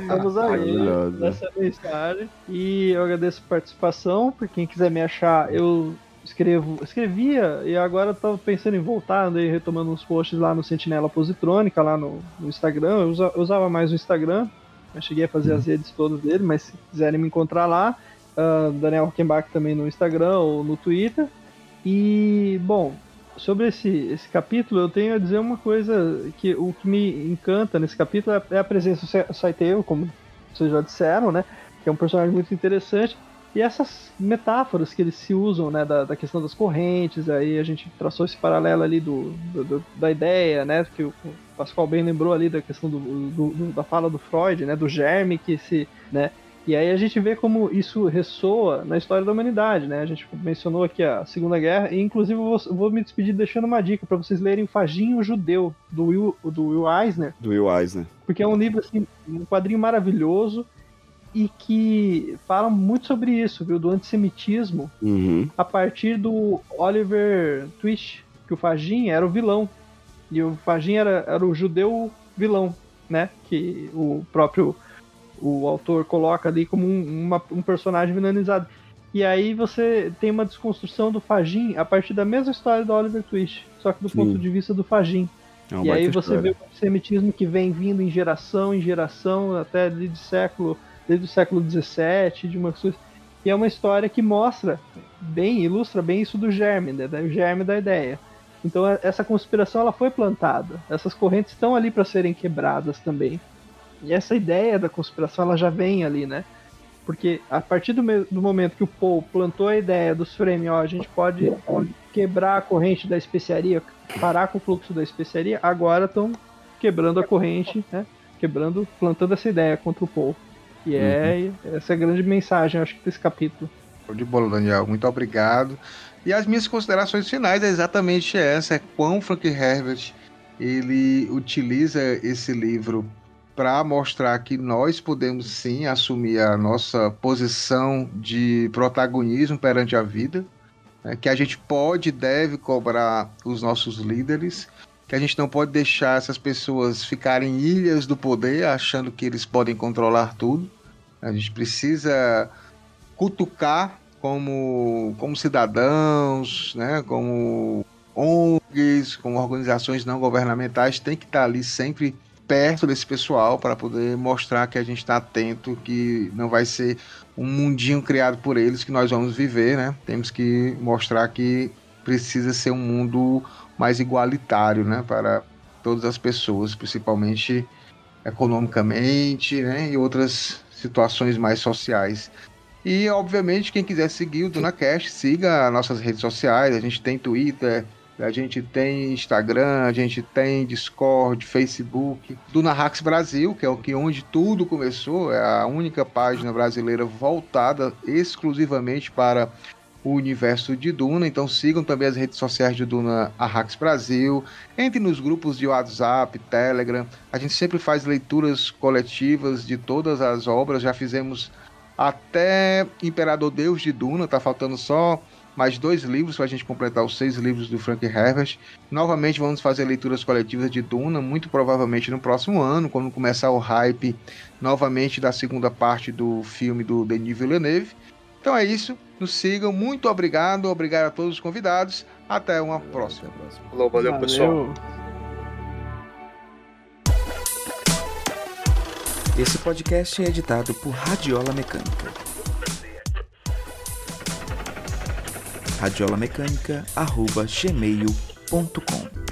vamos aí nessa mensagem. E eu agradeço a participação. Por quem quiser me achar, eu escrevia e agora estou pensando em voltar, andei retomando uns posts lá no Sentinela Positrônica, lá no Instagram. Eu usava mais o Instagram. Eu cheguei a fazer as redes todas dele, mas se quiserem me encontrar lá, Daniel Rockenbach também no Instagram ou no Twitter. E, bom, sobre esse capítulo, eu tenho a dizer uma coisa, que o que me encanta nesse capítulo é a presença do Seitei, como vocês já disseram, né? Que é um personagem muito interessante. E essas metáforas que eles se usam, né, da questão das correntes, aí a gente traçou esse paralelo ali da ideia, né, que o Pascoal bem lembrou ali da questão da fala do Freud, né, do germe que se, né, e aí a gente vê como isso ressoa na história da humanidade, né, a gente mencionou aqui a Segunda Guerra, e inclusive eu vou me despedir deixando uma dica para vocês lerem o Faginho Judeu, do Will Eisner. Do Will Eisner. Porque é um livro, assim, um quadrinho maravilhoso, e que fala muito sobre isso, viu? Do antissemitismo, a partir do Oliver Twist, que o Fagin era o vilão. E o Fagin era o judeu vilão, né? Que o próprio autor coloca ali como um personagem vilanizado. E aí você tem uma desconstrução do Fagin a partir da mesma história do Oliver Twist, só que do ponto de vista do Fagin. E aí você vê o antissemitismo que vem vindo em geração, até desde o século XVII, de uma coisa. E é uma história que ilustra bem isso do germe, né? O germe da ideia. Então essa conspiração ela foi plantada. Essas correntes estão ali para serem quebradas também. E essa ideia da conspiração ela já vem ali, né? Porque a partir do momento que o Poe plantou a ideia dos Fremen, a gente pode quebrar a corrente da especiaria, parar com o fluxo da especiaria, agora estão quebrando a corrente, né? Plantando essa ideia contra o Poe. E essa é a grande mensagem, acho que, desse capítulo. De bola, Daniel. Muito obrigado. E as minhas considerações finais é exatamente essa. É quão Frank Herbert ele utiliza esse livro para mostrar que nós podemos sim assumir a nossa posição de protagonismo perante a vida, né? Que a gente pode e deve cobrar os nossos líderes, que a gente não pode deixar essas pessoas ficarem ilhas do poder, achando que eles podem controlar tudo. A gente precisa cutucar como cidadãos, né, como ONGs, como organizações não governamentais, tem que estar ali sempre perto desse pessoal para poder mostrar que a gente está atento, que não vai ser um mundinho criado por eles que nós vamos viver, né? Temos que mostrar que precisa ser um mundo mais igualitário, né, para todas as pessoas, principalmente economicamente, né, e outras situações mais sociais. E, obviamente, quem quiser seguir o DunaCast, siga nossas redes sociais. A gente tem Twitter, a gente tem Instagram, a gente tem Discord, Facebook. DunaHacks Brasil, que é onde tudo começou, é a única página brasileira voltada exclusivamente para o universo de Duna. Então sigam também as redes sociais de DunaHacks Brasil, entre nos grupos de WhatsApp, Telegram. A gente sempre faz leituras coletivas de todas as obras, já fizemos até Imperador Deus de Duna, tá faltando só mais 2 livros para a gente completar os 6 livros do Frank Herbert. Novamente vamos fazer leituras coletivas de Duna, muito provavelmente no próximo ano, quando começar o hype novamente da segunda parte do filme do Denis Villeneuve. Então é isso, nos sigam, muito obrigado a todos os convidados, até uma próxima. Valeu, pessoal. Esse podcast é editado por Radiola Mecânica. radiolamecânica@gmail.com